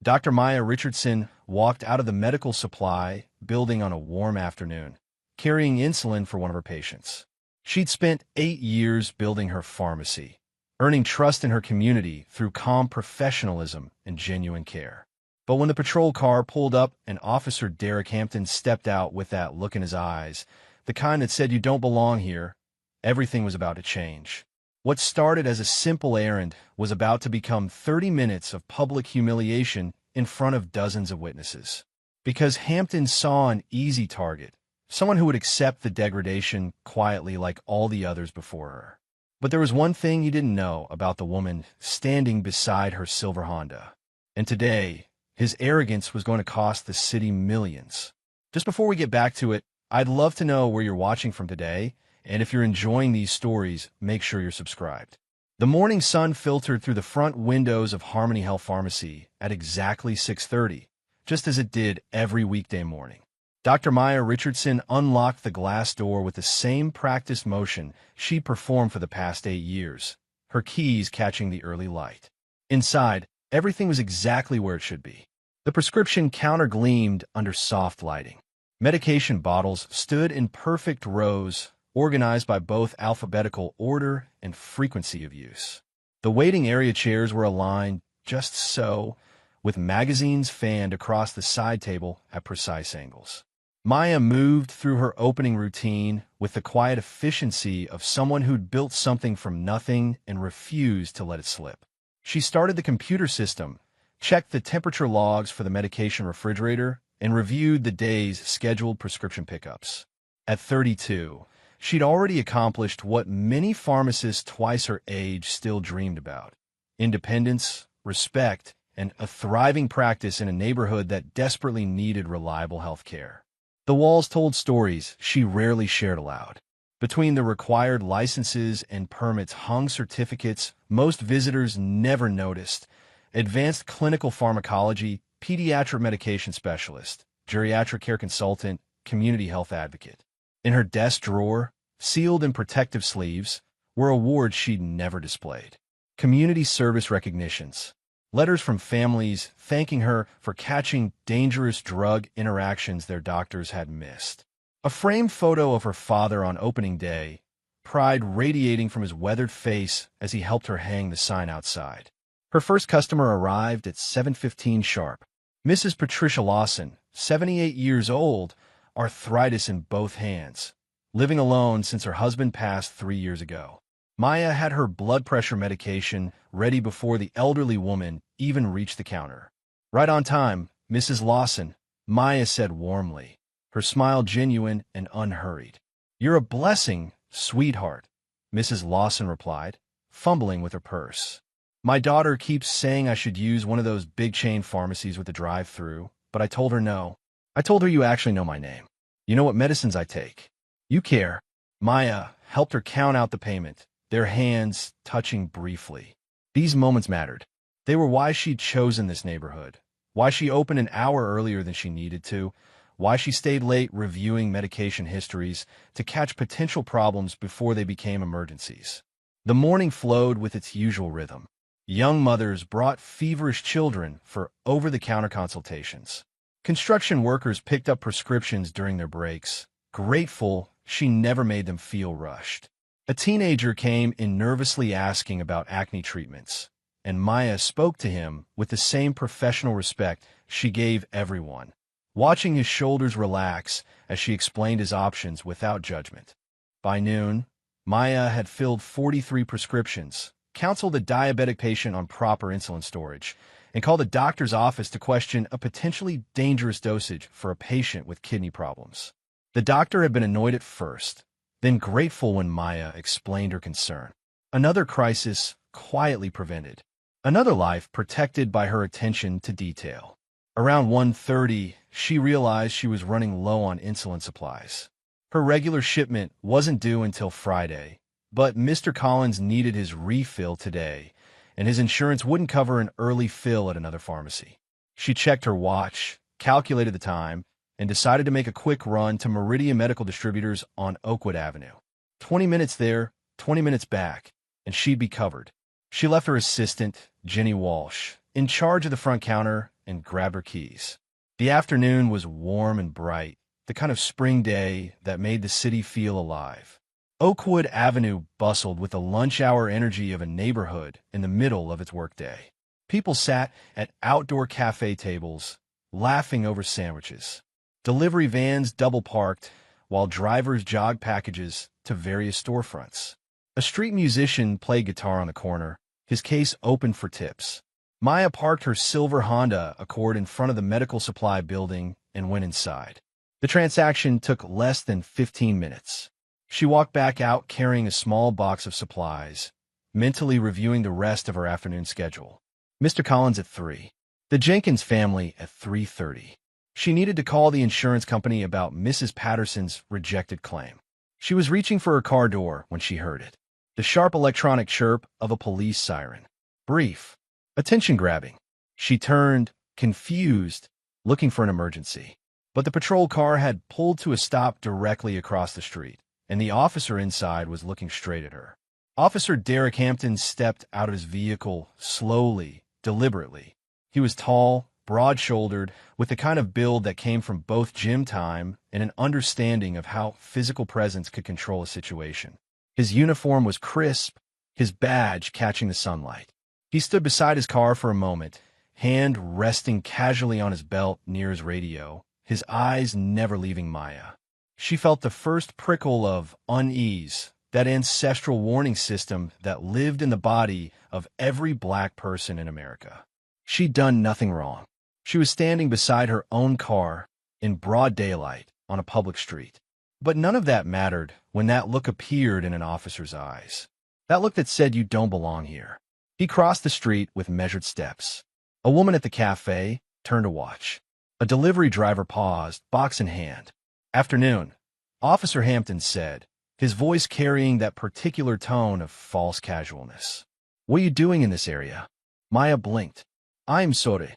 Dr. Maya Richardson walked out of the medical supply building on a warm afternoon, carrying insulin for one of her patients. She'd spent 8 years building her pharmacy, earning trust in her community through calm professionalism and genuine care. But when the patrol car pulled up and Officer Derek Hampton stepped out with that look in his eyes, the kind that said you don't belong here, everything was about to change. What started as a simple errand was about to become 30 minutes of public humiliation in front of dozens of witnesses. Because Hampton saw an easy target, someone who would accept the degradation quietly like all the others before her. But there was one thing he didn't know about the woman standing beside her silver Honda. And today, his arrogance was going to cost the city millions. Just before we get back to it, I'd love to know where you're watching from today, and if you're enjoying these stories, make sure you're subscribed. The morning sun filtered through the front windows of Harmony Health Pharmacy at exactly 6:30, just as it did every weekday morning. Dr. Maya Richardson unlocked the glass door with the same practiced motion she performed for the past 8 years, her keys catching the early light. Inside, everything was exactly where it should be. The prescription counter gleamed under soft lighting. Medication bottles stood in perfect rows, organized by both alphabetical order and frequency of use. The waiting area chairs were aligned just so, with magazines fanned across the side table at precise angles. Maya moved through her opening routine with the quiet efficiency of someone who'd built something from nothing and refused to let it slip. She started the computer system, checked the temperature logs for the medication refrigerator, and reviewed the day's scheduled prescription pickups. At 32, she'd already accomplished what many pharmacists twice her age still dreamed about: independence, respect, and a thriving practice in a neighborhood that desperately needed reliable health care. The walls told stories she rarely shared aloud. Between the required licenses and permits hung certificates most visitors never noticed: advanced clinical pharmacology, pediatric medication specialist, geriatric care consultant, community health advocate. In her desk drawer, sealed in protective sleeves, were awards she'd never displayed. Community service recognitions, letters from families thanking her for catching dangerous drug interactions their doctors had missed. A framed photo of her father on opening day, pride radiating from his weathered face as he helped her hang the sign outside. Her first customer arrived at 7:15 sharp. Mrs. Patricia Lawson, 78 years old, arthritis in both hands, living alone since her husband passed 3 years ago. Maya had her blood pressure medication ready before the elderly woman even reached the counter. "Right on time, Mrs. Lawson," Maya said warmly, her smile genuine and unhurried. "You're a blessing, sweetheart," Mrs. Lawson replied, fumbling with her purse. "My daughter keeps saying I should use one of those big chain pharmacies with the drive-through, but I told her no. I told her you actually know my name. You know what medicines I take. You care." Maya helped her count out the payment, their hands touching briefly. These moments mattered. They were why she'd chosen this neighborhood, why she opened an hour earlier than she needed to, why she stayed late reviewing medication histories to catch potential problems before they became emergencies. The morning flowed with its usual rhythm. Young mothers brought feverish children for over-the-counter consultations. Construction workers picked up prescriptions during their breaks, grateful she never made them feel rushed. A teenager came in nervously asking about acne treatments, and Maya spoke to him with the same professional respect she gave everyone, watching his shoulders relax as she explained his options without judgment. By noon, Maya had filled 43 prescriptions, counseled a diabetic patient on proper insulin storage, and called a doctor's office to question a potentially dangerous dosage for a patient with kidney problems. The doctor had been annoyed at first, then grateful when Maya explained her concern. Another crisis quietly prevented. Another life protected by her attention to detail. Around 1:30, she realized she was running low on insulin supplies. Her regular shipment wasn't due until Friday, but Mr. Collins needed his refill today, and his insurance wouldn't cover an early fill at another pharmacy. She checked her watch, calculated the time, and decided to make a quick run to Meridian Medical Distributors on Oakwood Avenue. 20 minutes there, 20 minutes back, and she'd be covered. She left her assistant, Jenny Walsh, in charge of the front counter and grabbed her keys. The afternoon was warm and bright, the kind of spring day that made the city feel alive. Oakwood Avenue bustled with the lunch-hour energy of a neighborhood in the middle of its workday. People sat at outdoor cafe tables, laughing over sandwiches. Delivery vans double-parked, while drivers jogged packages to various storefronts. A street musician played guitar on the corner, his case open for tips. Maya parked her silver Honda Accord in front of the medical supply building and went inside. The transaction took less than 15 minutes. She walked back out carrying a small box of supplies, mentally reviewing the rest of her afternoon schedule. Mr. Collins at 3. The Jenkins family at 3:30. She needed to call the insurance company about Mrs. Patterson's rejected claim. She was reaching for her car door when she heard it. The sharp electronic chirp of a police siren. Brief. Attention-grabbing. She turned, confused, looking for an emergency. But the patrol car had pulled to a stop directly across the street, and the officer inside was looking straight at her. Officer Derek Hampton stepped out of his vehicle slowly, deliberately. He was tall, broad-shouldered, with the kind of build that came from both gym time and an understanding of how physical presence could control a situation. His uniform was crisp, his badge catching the sunlight. He stood beside his car for a moment, hand resting casually on his belt near his radio, his eyes never leaving Maya. She felt the first prickle of unease, that ancestral warning system that lived in the body of every black person in America. She'd done nothing wrong. She was standing beside her own car in broad daylight on a public street. But none of that mattered when that look appeared in an officer's eyes. That look that said you don't belong here. He crossed the street with measured steps. A woman at the cafe turned to watch. A delivery driver paused, box in hand. "Afternoon," Officer Hampton said, his voice carrying that particular tone of false casualness. "What are you doing in this area?" Maya blinked. "I'm sorry.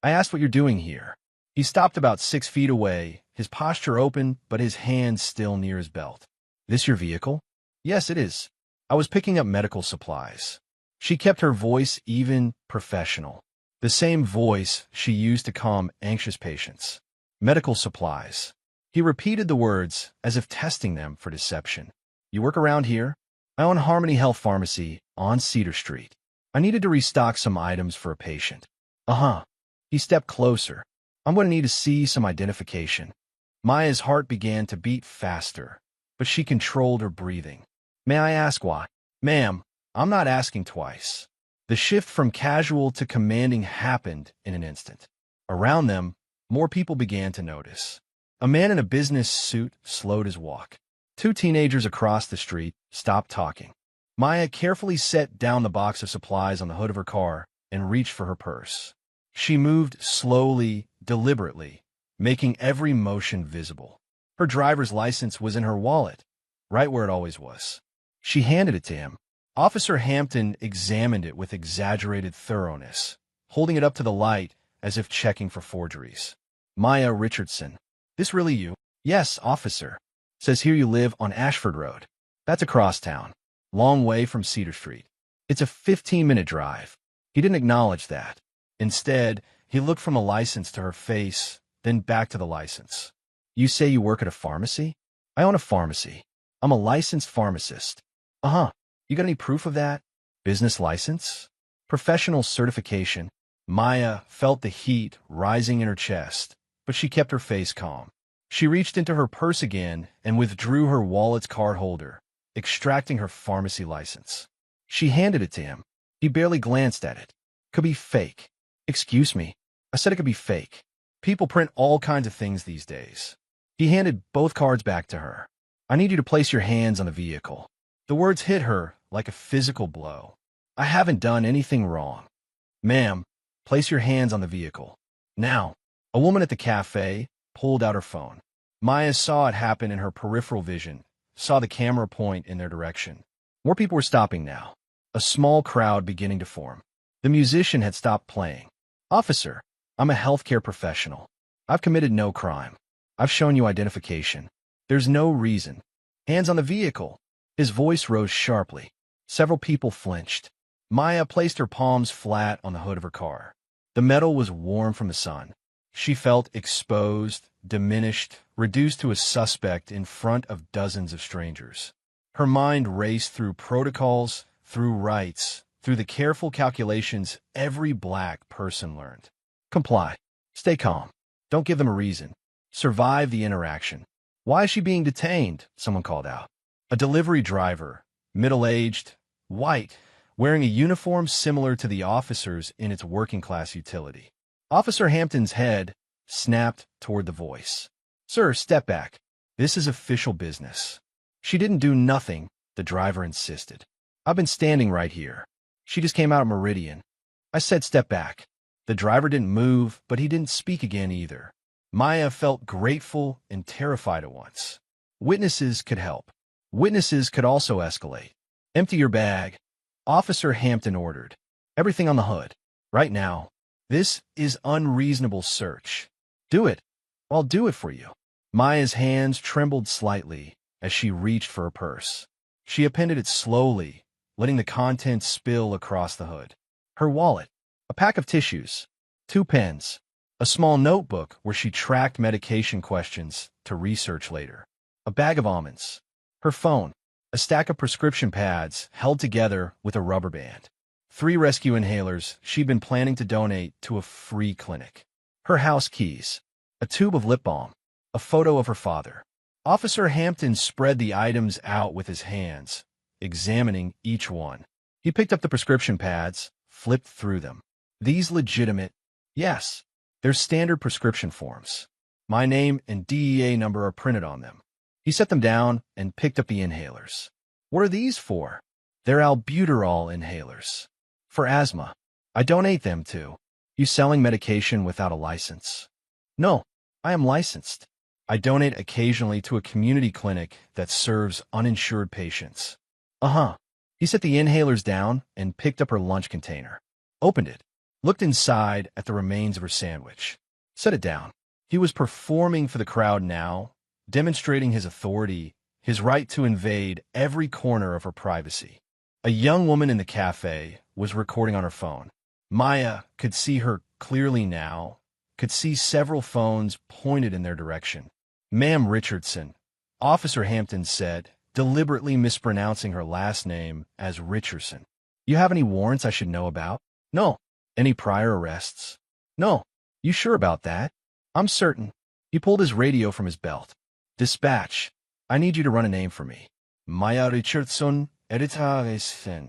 I asked what you're doing here." He stopped about 6 feet away, his posture open, but his hand still near his belt. "This your vehicle?" "Yes, it is. I was picking up medical supplies." She kept her voice even, professional. The same voice she used to calm anxious patients. "Medical supplies." He repeated the words as if testing them for deception. "You work around here?" "I own Harmony Health Pharmacy on Cedar Street. I needed to restock some items for a patient." "Uh-huh." He stepped closer. "I'm going to need to see some identification." Maya's heart began to beat faster, but she controlled her breathing. "May I ask why?" "Ma'am, I'm not asking twice." The shift from casual to commanding happened in an instant. Around them, more people began to notice. A man in a business suit slowed his walk. 2 teenagers across the street stopped talking. Maya carefully set down the box of supplies on the hood of her car and reached for her purse. She moved slowly, deliberately, making every motion visible. Her driver's license was in her wallet, right where it always was. She handed it to him. Officer Hampton examined it with exaggerated thoroughness, holding it up to the light as if checking for forgeries. "Maya Richardson. This really you?" "Yes, officer. Says here you live on Ashford Road." "That's across town. Long way from Cedar Street." "It's a 15-minute drive." He didn't acknowledge that. Instead, he looked from the license to her face, then back to the license. "You say you work at a pharmacy?" "I own a pharmacy. I'm a licensed pharmacist." "Uh-huh. You got any proof of that?" "Business license? Professional certification?" Maya felt the heat rising in her chest, but she kept her face calm. She reached into her purse again and withdrew her wallet's card holder, extracting her pharmacy license. She handed it to him. He barely glanced at it. "Could be fake." "Excuse me. I said it could be fake. People print all kinds of things these days." He handed both cards back to her. "I need you to place your hands on the vehicle." The words hit her like a physical blow. "I haven't done anything wrong." "Ma'am, place your hands on the vehicle. Now." A woman at the cafe pulled out her phone. Maya saw it happen in her peripheral vision, saw the camera point in their direction. More people were stopping now, a small crowd beginning to form. The musician had stopped playing. "Officer, I'm a healthcare professional. I've committed no crime. I've shown you identification. There's no reason." "Hands on the vehicle." His voice rose sharply. Several people flinched. Maya placed her palms flat on the hood of her car. The metal was warm from the sun. She felt exposed, diminished, reduced to a suspect in front of dozens of strangers. Her mind raced through protocols, through rights, through the careful calculations every black person learned. Comply. Stay calm. Don't give them a reason. Survive the interaction. Why is she being detained? Someone called out. A delivery driver, middle-aged, white, wearing a uniform similar to the officers in its working-class utility. Officer Hampton's head snapped toward the voice. Sir, step back. This is official business. She didn't do nothing, the driver insisted. I've been standing right here. She just came out of Meridian. I said step back. The driver didn't move, but he didn't speak again either. Maya felt grateful and terrified at once. Witnesses could help. Witnesses could also escalate. Empty your bag. Officer Hampton ordered. Everything on the hood. Right now. This is unreasonable search. Do it. I'll do it for you. Maya's hands trembled slightly as she reached for her purse. She appended it slowly, letting the contents spill across the hood. Her wallet, a pack of tissues, 2 pens, a small notebook where she tracked medication questions to research later, a bag of almonds, her phone, a stack of prescription pads held together with a rubber band, 3 rescue inhalers she'd been planning to donate to a free clinic, her house keys, a tube of lip balm, a photo of her father. Officer Hampton spread the items out with his hands, examining each one. He picked up the prescription pads, flipped through them. These legitimate, yes, they're standard prescription forms. My name and DEA number are printed on them. He set them down and picked up the inhalers. What are these for? They're albuterol inhalers. For asthma. I donate them to. You selling medication without a license? No, I am licensed. I donate occasionally to a community clinic that serves uninsured patients. Uh-huh. He set the inhalers down and picked up her lunch container. Opened it. Looked inside at the remains of her sandwich. Set it down. He was performing for the crowd now, demonstrating his authority, his right to invade every corner of her privacy. A young woman in the cafe was recording on her phone. Maya could see her clearly now, could see several phones pointed in their direction. Ma'am Richardson, Officer Hampton said, deliberately mispronouncing her last name as Richardson. You have any warrants I should know about? No. Any prior arrests? No. You sure about that? I'm certain. He pulled his radio from his belt. Dispatch. I need you to run a name for me. Maya Richardson, Edita.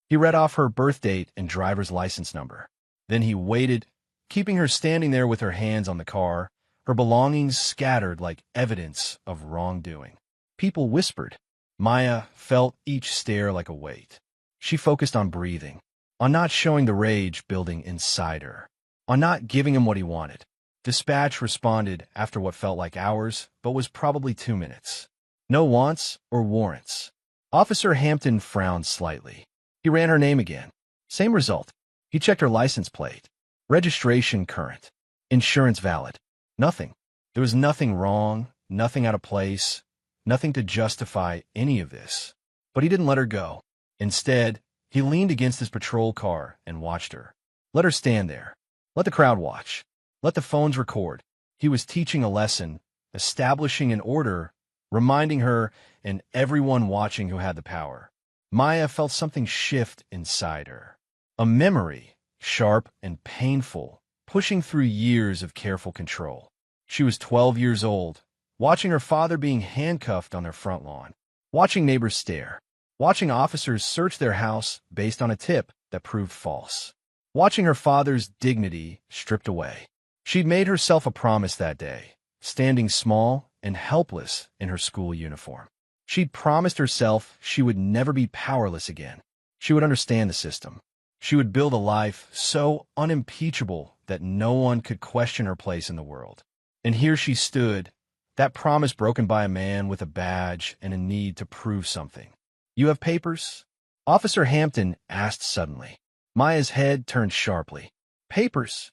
He read off her birth date and driver's license number. Then he waited, keeping her standing there with her hands on the car, her belongings scattered like evidence of wrongdoing. People whispered. Maya felt each stare like a weight. She focused on breathing, on not showing the rage building inside her, on not giving him what he wanted. Dispatch responded after what felt like hours, but was probably 2 minutes. No wants or warrants. Officer Hampton frowned slightly. He ran her name again. Same result. He checked her license plate. Registration current. Insurance valid. Nothing. There was nothing wrong, nothing out of place, nothing to justify any of this. But he didn't let her go. Instead, he leaned against his patrol car and watched her. Let her stand there. Let the crowd watch. Let the phones record. He was teaching a lesson, establishing an order, reminding her and everyone watching who had the power. Maya felt something shift inside her. A memory, sharp and painful, pushing through years of careful control. She was 12 years old, watching her father being handcuffed on their front lawn, watching neighbors stare, watching officers search their house based on a tip that proved false, watching her father's dignity stripped away. She'd made herself a promise that day, standing small and helpless in her school uniform. She'd promised herself she would never be powerless again. She would understand the system. She would build a life so unimpeachable that no one could question her place in the world. And here she stood, that promise broken by a man with a badge and a need to prove something. You have papers? Officer Hampton asked suddenly. Maya's head turned sharply. Papers?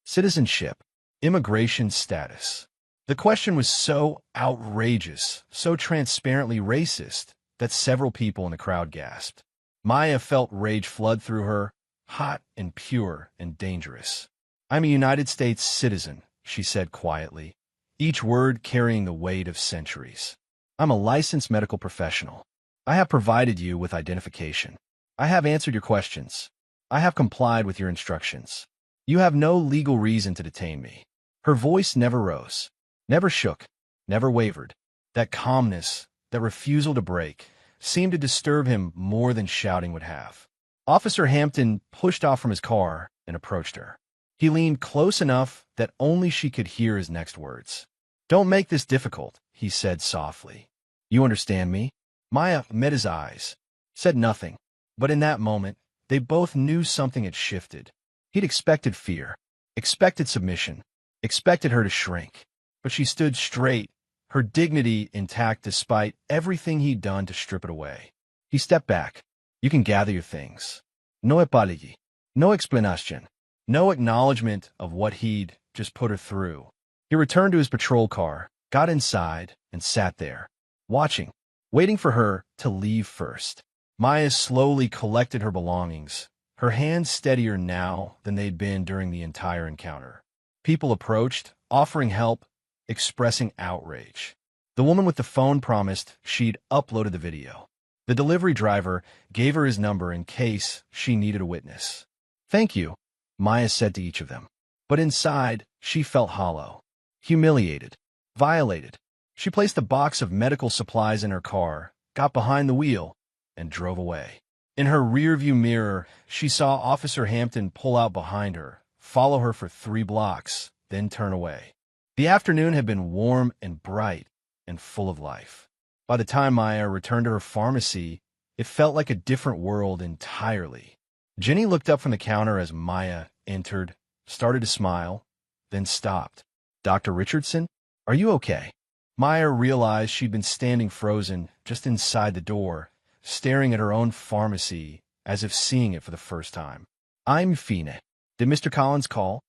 Citizenship. Immigration status. The question was so outrageous, so transparently racist, that several people in the crowd gasped. Maya felt rage flood through her, hot and pure and dangerous. "I'm a United States citizen," she said quietly, each word carrying the weight of centuries. "I'm a licensed medical professional. I have provided you with identification. I have answered your questions. I have complied with your instructions. You have no legal reason to detain me." Her voice never rose, never shook, never wavered. That calmness, that refusal to break, seemed to disturb him more than shouting would have. Officer Hampton pushed off from his car and approached her. He leaned close enough that only she could hear his next words. "Don't make this difficult," he said softly. "You understand me?" Maya met his eyes, said nothing, but in that moment, they both knew something had shifted. He'd expected fear, expected submission, expected her to shrink, but she stood straight, her dignity intact despite everything he'd done to strip it away. He stepped back. "You can gather your things. No apology, no explanation, no acknowledgement of what he'd just put her through." He returned to his patrol car, got inside, and sat there, watching, waiting for her to leave first. Maya slowly collected her belongings, her hands steadier now than they'd been during the entire encounter. People approached, offering help, expressing outrage. The woman with the phone promised she'd uploaded the video. The delivery driver gave her his number in case she needed a witness. "Thank you," Maya said to each of them. But inside, she felt hollow, humiliated, violated. She placed a box of medical supplies in her car, got behind the wheel, and drove away. In her rearview mirror, she saw Officer Hampton pull out behind her, follow her for 3 blocks, then turn away. The afternoon had been warm and bright and full of life. By the time Maya returned to her pharmacy, it felt like a different world entirely. Jenny looked up from the counter as Maya entered, started to smile, then stopped. "Dr. Richardson, are you okay?" Maya realized she'd been standing frozen just inside the door, staring at her own pharmacy as if seeing it for the first time. "I'm fine. Did Mr. Collins call?"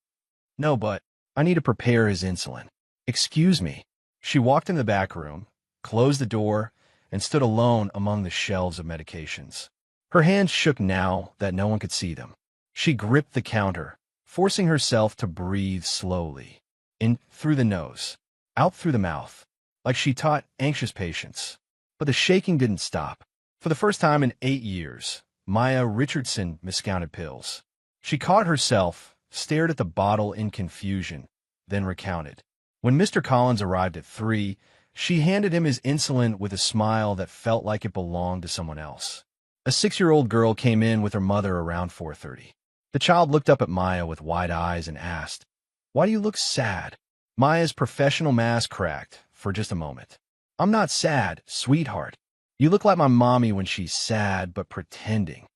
"No, but I need to prepare his insulin." "Excuse me." She walked in the back room, closed the door, and stood alone among the shelves of medications. Her hands shook now that no one could see them. She gripped the counter, forcing herself to breathe slowly. In through the nose, out through the mouth, like she taught anxious patients. But the shaking didn't stop. For the first time in 8 years, Maya Richardson miscounted pills. She caught herself, stared at the bottle in confusion, then recounted. When Mr. Collins arrived at 3, she handed him his insulin with a smile that felt like it belonged to someone else. A 6-year-old girl came in with her mother around 4:30. The child looked up at Maya with wide eyes and asked, "Why do you look sad?" Maya's professional mask cracked for just a moment. "I'm not sad, sweetheart. You look like my mommy when she's sad but pretending."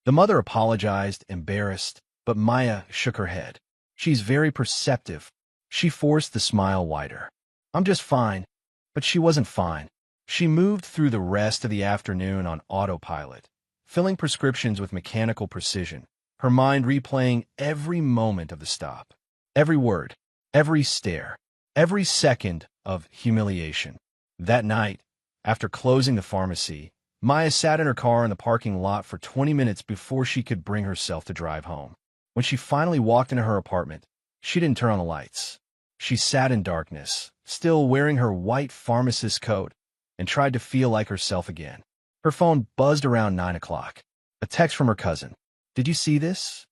The mother apologized, embarrassed, but Maya shook her head. "She's very perceptive." She forced the smile wider. "I'm just fine." But she wasn't fine. She moved through the rest of the afternoon on autopilot, filling prescriptions with mechanical precision, her mind replaying every moment of the stop, every word, every stare, every second of humiliation. That night, after closing the pharmacy, Maya sat in her car in the parking lot for 20 minutes before she could bring herself to drive home. When she finally walked into her apartment, she didn't turn on the lights. She sat in darkness, still wearing her white pharmacist coat, and tried to feel like herself again. Her phone buzzed around 9 o'clock. A text from her cousin. "Did you see this?"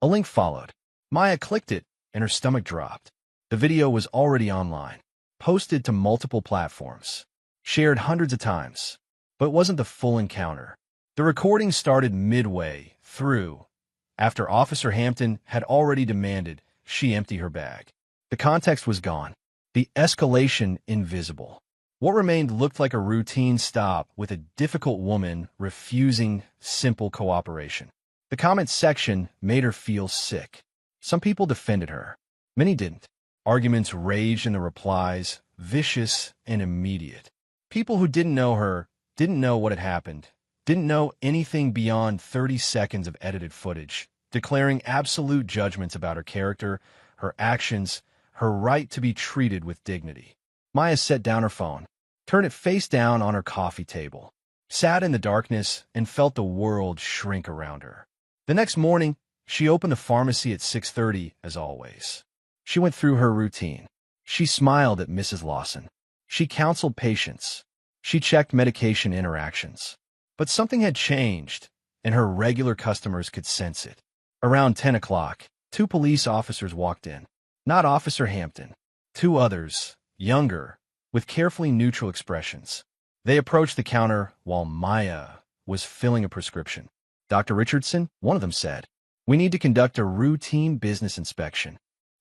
A link followed. Maya clicked it, and her stomach dropped. The video was already online, posted to multiple platforms, shared hundreds of times. But it wasn't the full encounter. The recording started midway through, after Officer Hampton had already demanded she empty her bag. The context was gone, the escalation invisible. What remained looked like a routine stop with a difficult woman refusing simple cooperation. The comment section made her feel sick. Some people defended her. Many didn't. Arguments raged in the replies, vicious and immediate. People who didn't know her, didn't know what had happened, didn't know anything beyond 30 seconds of edited footage, declaring absolute judgments about her character, her actions, her right to be treated with dignity. Maya set down her phone, turned it face down on her coffee table, sat in the darkness, and felt the world shrink around her. The next morning, She opened the pharmacy at 6:30, as always. She went through her routine. She smiled at Mrs. Lawson. She counseled patients. She checked medication interactions. But something had changed, and her regular customers could sense it. Around 10 o'clock, two police officers walked in. Not Officer Hampton. Two others, younger, with carefully neutral expressions. They approached the counter while Maya was filling a prescription. "Dr. Richardson," one of them said, "we need to conduct a routine business inspection."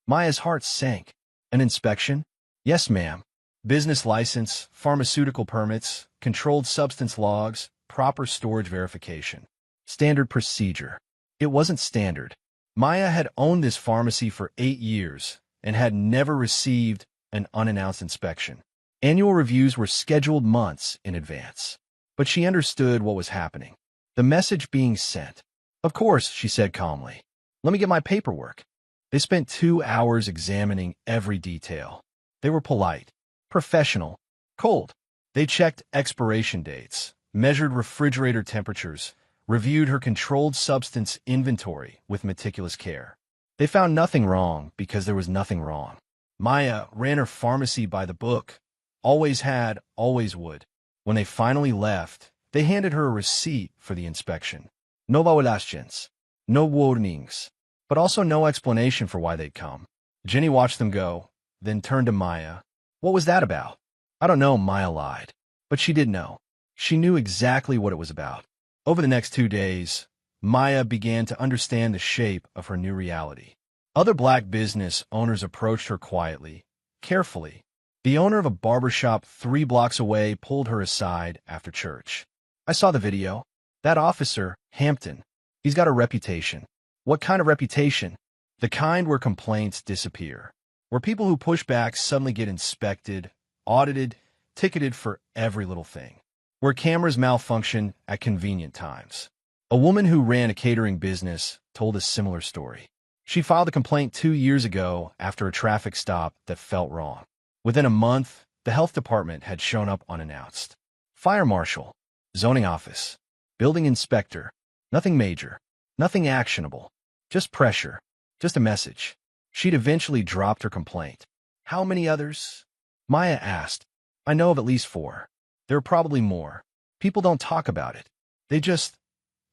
Maya's heart sank. "An inspection?" "Yes, ma'am. Business license, pharmaceutical permits, controlled substance logs, proper storage verification. Standard procedure." It wasn't standard. Maya had owned this pharmacy for 8 years and had never received an unannounced inspection. Annual reviews were scheduled months in advance. But she understood what was happening. The message being sent. "Of course," she said calmly. "Let me get my paperwork." They spent 2 hours examining every detail. They were polite, professional, cold. They checked expiration dates, measured refrigerator temperatures, reviewed her controlled substance inventory with meticulous care. They found nothing wrong because there was nothing wrong. Maya ran her pharmacy by the book. Always had, always would. When they finally left, they handed her a receipt for the inspection. No violations, no warnings, but also no explanation for why they'd come. Jenny watched them go, then turned to Maya. "What was that about?" "I don't know," Maya lied. But she did know. She knew exactly what it was about. Over the next 2 days, Maya began to understand the shape of her new reality. Other black business owners approached her quietly, carefully. The owner of a barbershop 3 blocks away pulled her aside after church. "I saw the video. That officer, Hampton, he's got a reputation." "What kind of reputation?" "The kind where complaints disappear. Where people who push back suddenly get inspected, audited, ticketed for every little thing. Where cameras malfunction at convenient times." A woman who ran a catering business told a similar story. She filed a complaint 2 years ago after a traffic stop that felt wrong. Within a month, the health department had shown up unannounced. Fire marshal, zoning office, building inspector. Nothing major, nothing actionable. Just pressure, just a message. She'd eventually dropped her complaint. "How many others?" Maya asked. "I know of at least 4. There are probably more. People don't talk about it. They just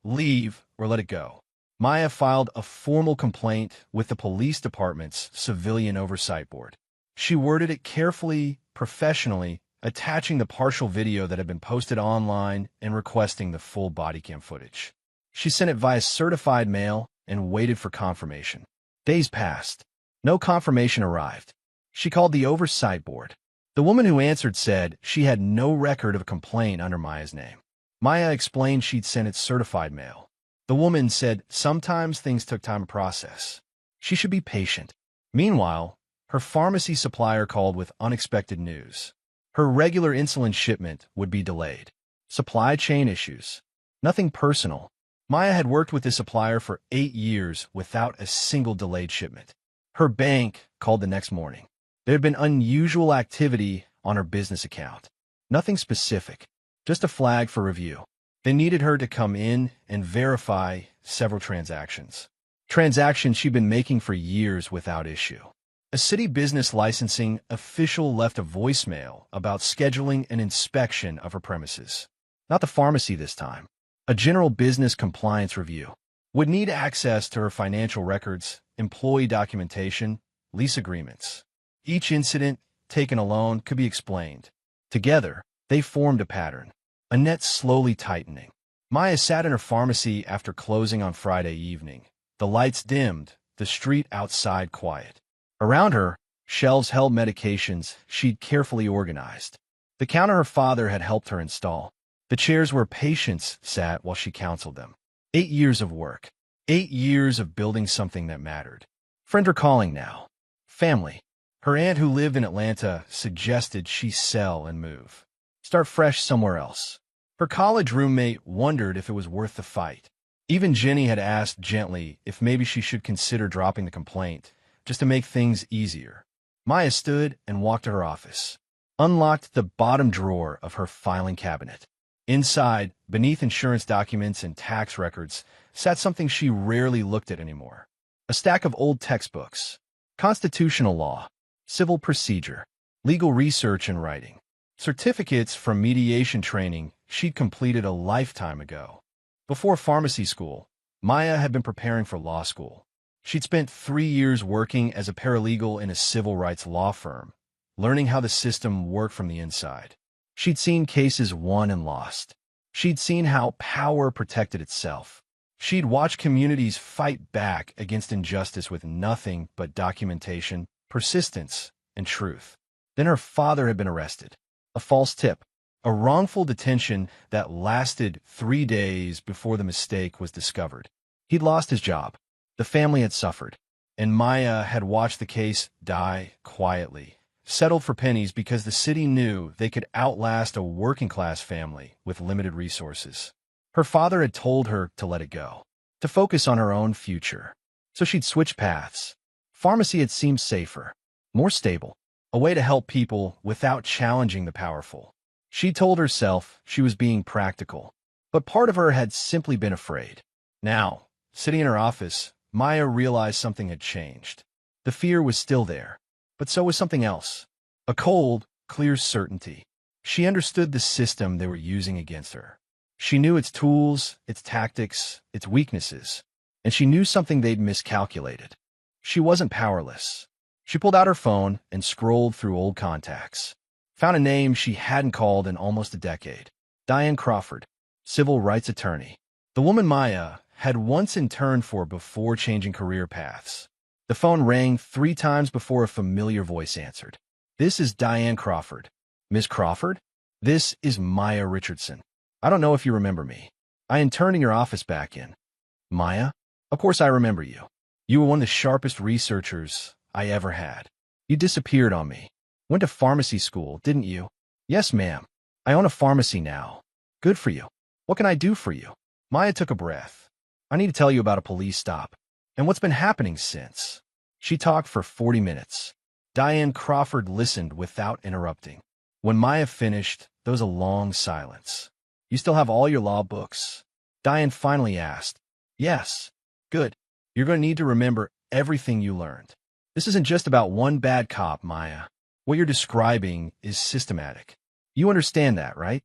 leave or let it go." Maya filed a formal complaint with the police department's Civilian Oversight Board. She worded it carefully, professionally, attaching the partial video that had been posted online and requesting the full body cam footage. She sent it via certified mail and waited for confirmation. Days passed. No confirmation arrived. She called the Oversight Board. The woman who answered said she had no record of a complaint under Maya's name. Maya explained she'd sent it certified mail. The woman said sometimes things took time to process. She should be patient. Meanwhile, her pharmacy supplier called with unexpected news. Her regular insulin shipment would be delayed. Supply chain issues. Nothing personal. Maya had worked with this supplier for 8 years without a single delayed shipment. Her bank called the next morning. There had been unusual activity on her business account. Nothing specific, just a flag for review. They needed her to come in and verify several transactions. Transactions she'd been making for years without issue. A city business licensing official left a voicemail about scheduling an inspection of her premises. Not the pharmacy this time. A general business compliance review. Would need access to her financial records, employee documentation, lease agreements. Each incident, taken alone, could be explained. Together, they formed a pattern, a net slowly tightening. Maya sat in her pharmacy after closing on Friday evening. The lights dimmed, the street outside quiet. Around her, shelves held medications she'd carefully organized. The counter her father had helped her install. The chairs where patients sat while she counseled them. 8 years of work. 8 years of building something that mattered. Friends were calling now. Family. Her aunt who lived in Atlanta suggested she sell and move. Start fresh somewhere else. Her college roommate wondered if it was worth the fight. Even Jenny had asked gently if maybe she should consider dropping the complaint, just to make things easier. Maya stood and walked to her office. Unlocked the bottom drawer of her filing cabinet. Inside, beneath insurance documents and tax records, sat something she rarely looked at anymore. A stack of old textbooks, constitutional law, civil procedure, legal research and writing, certificates from mediation training she'd completed a lifetime ago. Before pharmacy school, Maya had been preparing for law school. She'd spent 3 years working as a paralegal in a civil rights law firm, learning how the system worked from the inside. She'd seen cases won and lost. She'd seen how power protected itself. She'd watched communities fight back against injustice with nothing but documentation, persistence, and truth. Then her father had been arrested. A false tip. A wrongful detention that lasted 3 days before the mistake was discovered. He'd lost his job. The family had suffered. And Maya had watched the case die quietly, settled for pennies because the city knew they could outlast a working-class family with limited resources. Her father had told her to let it go, to focus on her own future. So she'd switch paths. Pharmacy had seemed safer, more stable, a way to help people without challenging the powerful. She told herself she was being practical, but part of her had simply been afraid. Now, sitting in her office, Maya realized something had changed. The fear was still there, but so was something else. A cold, clear certainty. She understood the system they were using against her. She knew its tools, its tactics, its weaknesses, and she knew something they'd miscalculated. She wasn't powerless. She pulled out her phone and scrolled through old contacts. Found a name she hadn't called in almost a decade. Diane Crawford, civil rights attorney. The woman Maya had once interned for before changing career paths. The phone rang 3 times before a familiar voice answered. "This is Diane Crawford." "Miss Crawford? This is Maya Richardson. I don't know if you remember me. I interned in your office back in." "Maya? Of course I remember you. You were one of the sharpest researchers I ever had. You disappeared on me. Went to pharmacy school, didn't you?" "Yes, ma'am. I own a pharmacy now." "Good for you. What can I do for you?" Maya took a breath. "I need to tell you about a police stop and what's been happening since." She talked for 40 minutes. Diane Crawford listened without interrupting. When Maya finished, there was a long silence. "You still have all your law books?" Diane finally asked. "Yes." "Good. You're going to need to remember everything you learned. This isn't just about one bad cop, Maya. What you're describing is systematic. You understand that, right?"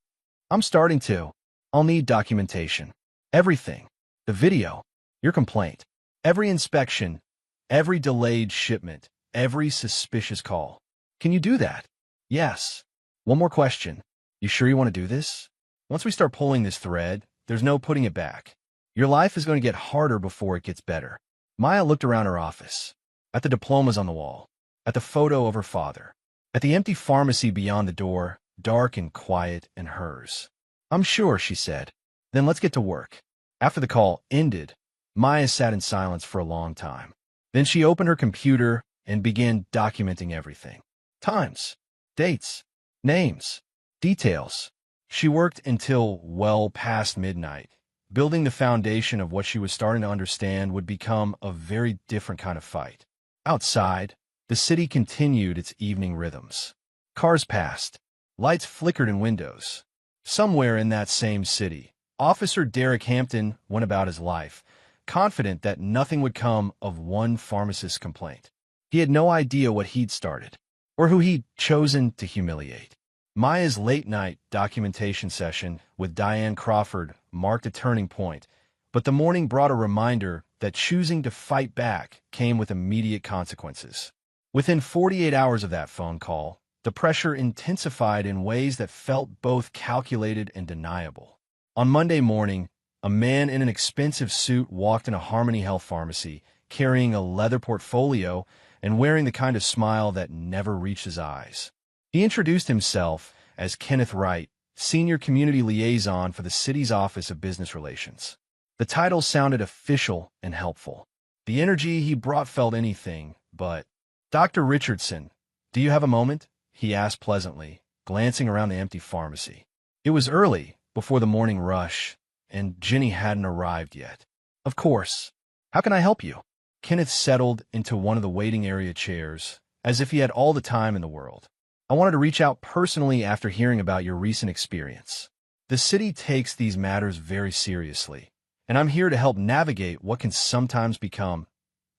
"I'm starting to. I'll need documentation. Everything. The video. Your complaint. Every inspection. Every delayed shipment. Every suspicious call." "Can you do that?" "Yes." "One more question. You sure you want to do this? Once we start pulling this thread, there's no putting it back. Your life is going to get harder before it gets better." Maya looked around her office, at the diplomas on the wall, at the photo of her father, at the empty pharmacy beyond the door, dark and quiet and hers. "I'm sure," she said. "Then let's get to work." After the call ended, Maya sat in silence for a long time. Then she opened her computer and began documenting everything. Times, dates, names, details. She worked until well past midnight, building the foundation of what she was starting to understand would become a very different kind of fight. Outside, the city continued its evening rhythms. Cars passed. Lights flickered in windows. Somewhere in that same city, Officer Derek Hampton went about his life, confident that nothing would come of one pharmacist's complaint. He had no idea what he'd started, or who he'd chosen to humiliate. Maya's late-night documentation session with Diane Crawford marked a turning point, but the morning brought a reminder that choosing to fight back came with immediate consequences. Within 48 hours of that phone call, the pressure intensified in ways that felt both calculated and deniable. On Monday morning, a man in an expensive suit walked in a Harmony Health pharmacy, carrying a leather portfolio and wearing the kind of smile that never reached his eyes. He introduced himself as Kenneth Wright, Senior Community Liaison for the city's Office of Business Relations. The title sounded official and helpful. The energy he brought felt anything but. "Dr. Richardson, do you have a moment?" he asked pleasantly, glancing around the empty pharmacy. It was early, before the morning rush, and Jenny hadn't arrived yet. "Of course. How can I help you?" Kenneth settled into one of the waiting area chairs, as if he had all the time in the world. "I wanted to reach out personally after hearing about your recent experience." The city takes these matters very seriously, and I'm here to help navigate what can sometimes become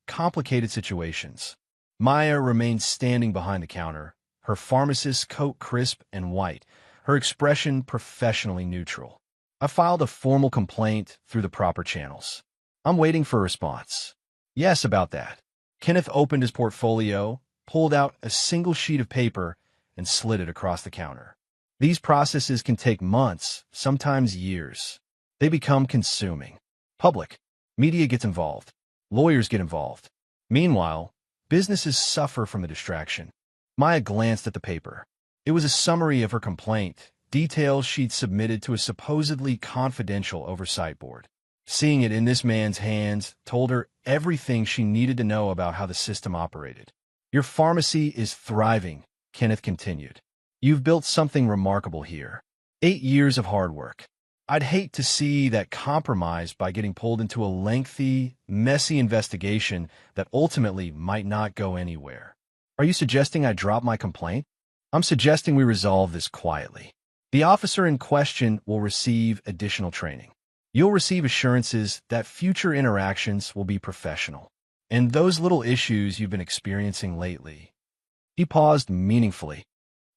complicated situations. Maya remained standing behind the counter, her pharmacist's coat crisp and white, her expression professionally neutral. I filed a formal complaint through the proper channels. I'm waiting for a response. Yes, about that. Kenneth opened his portfolio, pulled out a single sheet of paper, and slid it across the counter. These processes can take months, sometimes years. They become consuming. Public, media gets involved. Lawyers get involved. Meanwhile, businesses suffer from the distraction. Maya glanced at the paper. It was a summary of her complaint, details she'd submitted to a supposedly confidential oversight board. Seeing it in this man's hands told her everything she needed to know about how the system operated. Your pharmacy is thriving, Kenneth continued. You've built something remarkable here. 8 years of hard work. I'd hate to see that compromised by getting pulled into a lengthy, messy investigation that ultimately might not go anywhere. Are you suggesting I drop my complaint? I'm suggesting we resolve this quietly. The officer in question will receive additional training. You'll receive assurances that future interactions will be professional. And those little issues you've been experiencing lately. He paused meaningfully.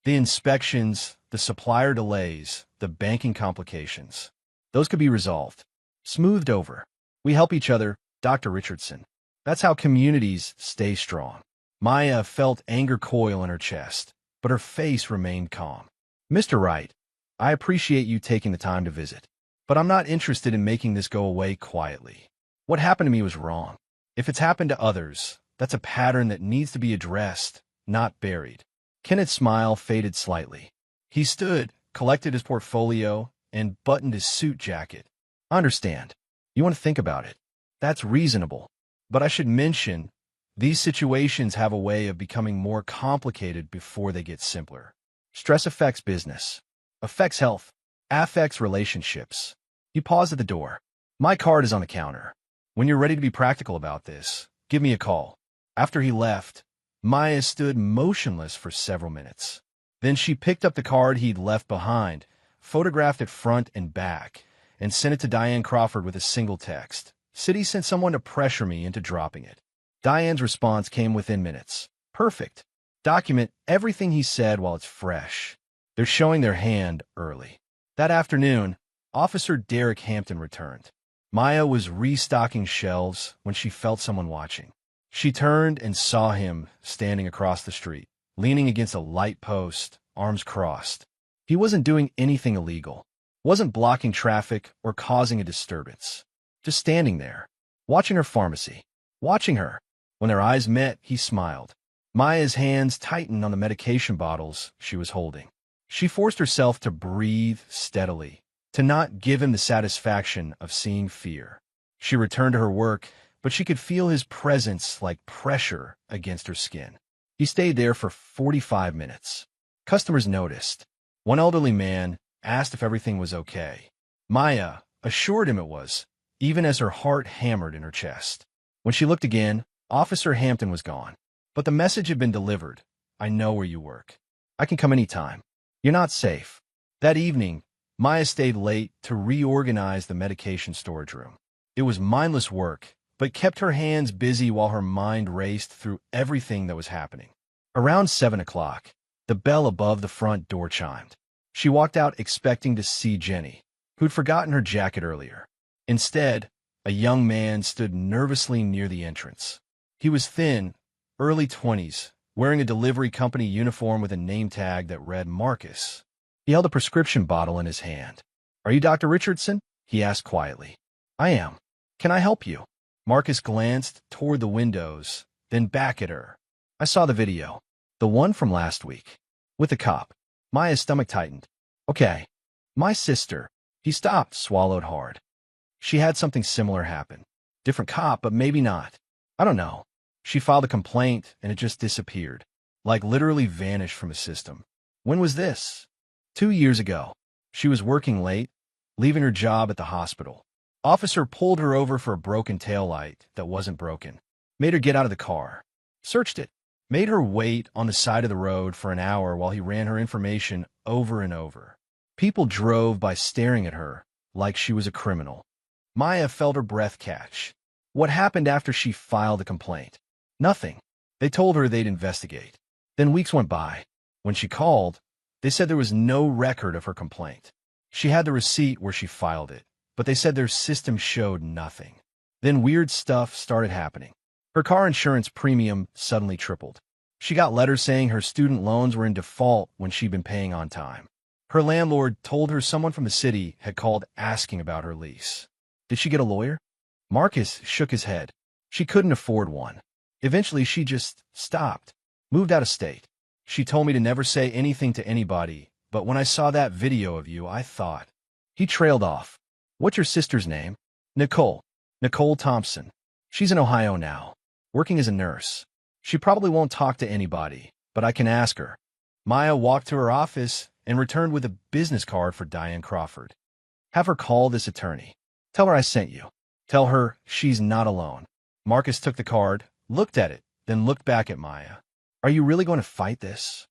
The inspections, the supplier delays, the banking complications. Those could be resolved. Smoothed over. We help each other, Dr. Richardson. That's how communities stay strong. Maya felt anger coil in her chest, but her face remained calm. Mr. Wright, I appreciate you taking the time to visit, but I'm not interested in making this go away quietly. What happened to me was wrong. If it's happened to others, that's a pattern that needs to be addressed, not buried. Kenneth's smile faded slightly. He stood, collected his portfolio, and buttoned his suit jacket. I understand. You want to think about it. That's reasonable. But I should mention, these situations have a way of becoming more complicated before they get simpler. Stress affects business, affects health, affects relationships. He paused at the door. My card is on the counter. When you're ready to be practical about this, give me a call. After he left, Maya stood motionless for several minutes. Then she picked up the card he'd left behind, photographed it front and back, and sent it to Diane Crawford with a single text. City sent someone to pressure me into dropping it. Diane's response came within minutes. Perfect. Document everything he said while it's fresh. They're showing their hand early. That afternoon, Officer Derek Hampton returned. Maya was restocking shelves when she felt someone watching. She turned and saw him standing across the street, leaning against a light post, arms crossed. He wasn't doing anything illegal, wasn't blocking traffic or causing a disturbance. Just standing there, watching her pharmacy, watching her. When their eyes met, he smiled. Maya's hands tightened on the medication bottles she was holding. She forced herself to breathe steadily, to not give him the satisfaction of seeing fear. She returned to her work, but she could feel his presence like pressure against her skin. He stayed there for 45 minutes. Customers noticed. One elderly man asked if everything was okay. Maya assured him it was, even as her heart hammered in her chest. When she looked again, Officer Hampton was gone. But the message had been delivered. I know where you work. I can come anytime. You're not safe. That evening, Maya stayed late to reorganize the medication storage room. It was mindless work, but kept her hands busy while her mind raced through everything that was happening. Around 7 o'clock, the bell above the front door chimed. She walked out expecting to see Jenny, who'd forgotten her jacket earlier. Instead, a young man stood nervously near the entrance. He was thin, early 20s, wearing a delivery company uniform with a name tag that read Marcus. He held a prescription bottle in his hand. Are you Dr. Richardson? He asked quietly. I am. Can I help you? Marcus glanced toward the windows, then back at her. I saw the video. The one from last week. With the cop. Maya's stomach tightened. Okay. My sister. He stopped, swallowed hard. She had something similar happen. Different cop, but maybe not. I don't know. She filed a complaint, and it just disappeared. Like literally vanished from the system. When was this? 2 years ago. She was working late, leaving her job at the hospital. Officer pulled her over for a broken taillight that wasn't broken. Made her get out of the car. Searched it. Made her wait on the side of the road for an hour while he ran her information over and over. People drove by staring at her like she was a criminal. Maya felt her breath catch. What happened after she filed a complaint? Nothing. They told her they'd investigate. Then weeks went by. When she called, they said there was no record of her complaint. She had the receipt where she filed it, but they said their system showed nothing. Then weird stuff started happening. Her car insurance premium suddenly tripled. She got letters saying her student loans were in default when she'd been paying on time. Her landlord told her someone from the city had called asking about her lease. Did she get a lawyer? Marcus shook his head. She couldn't afford one. Eventually, she just stopped, moved out of state. She told me to never say anything to anybody, but when I saw that video of you, I thought. He trailed off. What's your sister's name? Nicole. Nicole Thompson. She's in Ohio now, working as a nurse. She probably won't talk to anybody, but I can ask her. Maya walked to her office and returned with a business card for Diane Crawford. Have her call this attorney. Tell her I sent you. Tell her she's not alone. Marcus took the card, looked at it, then looked back at Maya. Are you really going to fight this?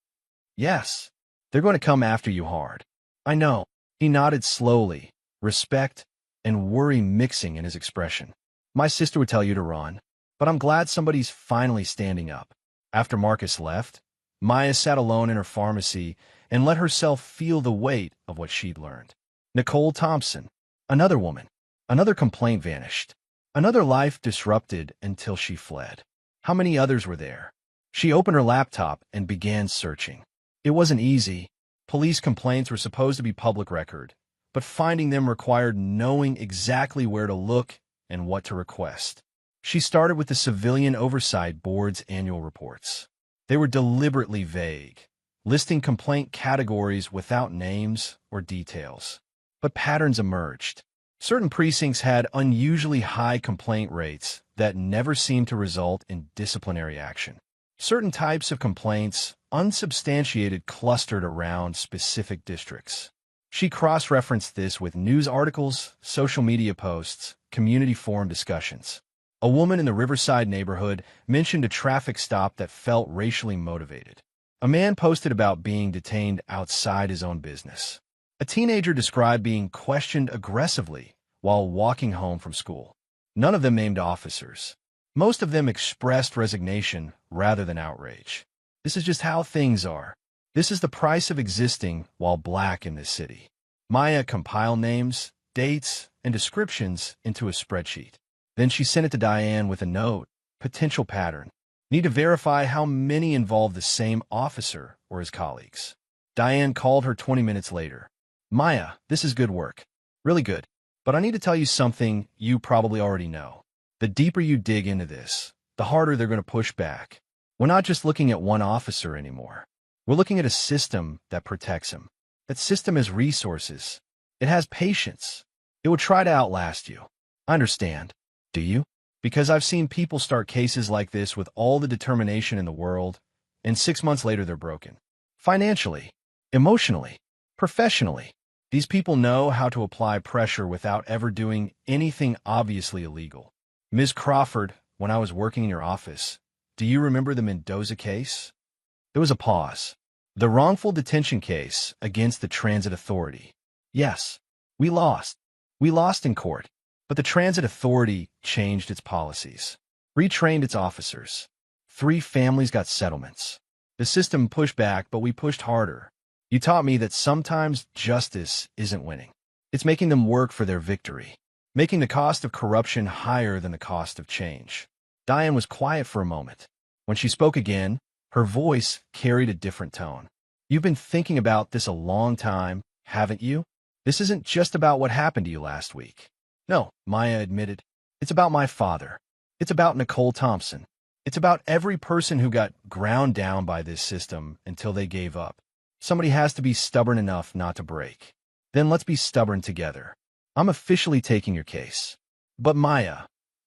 Yes. They're going to come after you hard. I know. He nodded slowly, respect and worry mixing in his expression. My sister would tell you to run, but I'm glad somebody's finally standing up. After Marcus left, Maya sat alone in her pharmacy and let herself feel the weight of what she'd learned. Nicole Thompson, another woman, another complaint vanished, another life disrupted until she fled. How many others were there? She opened her laptop and began searching. It wasn't easy. Police complaints were supposed to be public record, but finding them required knowing exactly where to look and what to request. She started with the Civilian Oversight Board's annual reports. They were deliberately vague, listing complaint categories without names or details. But patterns emerged. Certain precincts had unusually high complaint rates that never seemed to result in disciplinary action. Certain types of complaints, unsubstantiated, clustered around specific districts. She cross-referenced this with news articles, social media posts, community forum discussions. A woman in the Riverside neighborhood mentioned a traffic stop that felt racially motivated. A man posted about being detained outside his own business. A teenager described being questioned aggressively while walking home from school. None of them named officers. Most of them expressed resignation rather than outrage. This is just how things are. This is the price of existing while black in this city. Maya compiled names, dates, and descriptions into a spreadsheet. Then she sent it to Diane with a note, potential pattern. Need to verify how many involved the same officer or his colleagues. Diane called her 20 minutes later. Maya, this is good work. Really good. But I need to tell you something you probably already know. The deeper you dig into this, the harder they're going to push back. We're not just looking at one officer anymore. We're looking at a system that protects him. That system has resources. It has patience. It will try to outlast you. I understand. Do you? Because I've seen people start cases like this with all the determination in the world, and 6 months later they're broken. Financially, emotionally, professionally. These people know how to apply pressure without ever doing anything obviously illegal. Ms. Crawford, when I was working in your office, do you remember the Mendoza case? There was a pause. The wrongful detention case against the Transit Authority. Yes, we lost. We lost in court, but the Transit Authority changed its policies, retrained its officers. 3 families got settlements. The system pushed back, but we pushed harder. You taught me that sometimes justice isn't winning. It's making them work for their victory, making the cost of corruption higher than the cost of change. Diane was quiet for a moment. When she spoke again, her voice carried a different tone. You've been thinking about this a long time, haven't you? This isn't just about what happened to you last week. No, Maya admitted. It's about my father. It's about Nicole Thompson. It's about every person who got ground down by this system until they gave up. Somebody has to be stubborn enough not to break. Then let's be stubborn together. I'm officially taking your case. But Maya,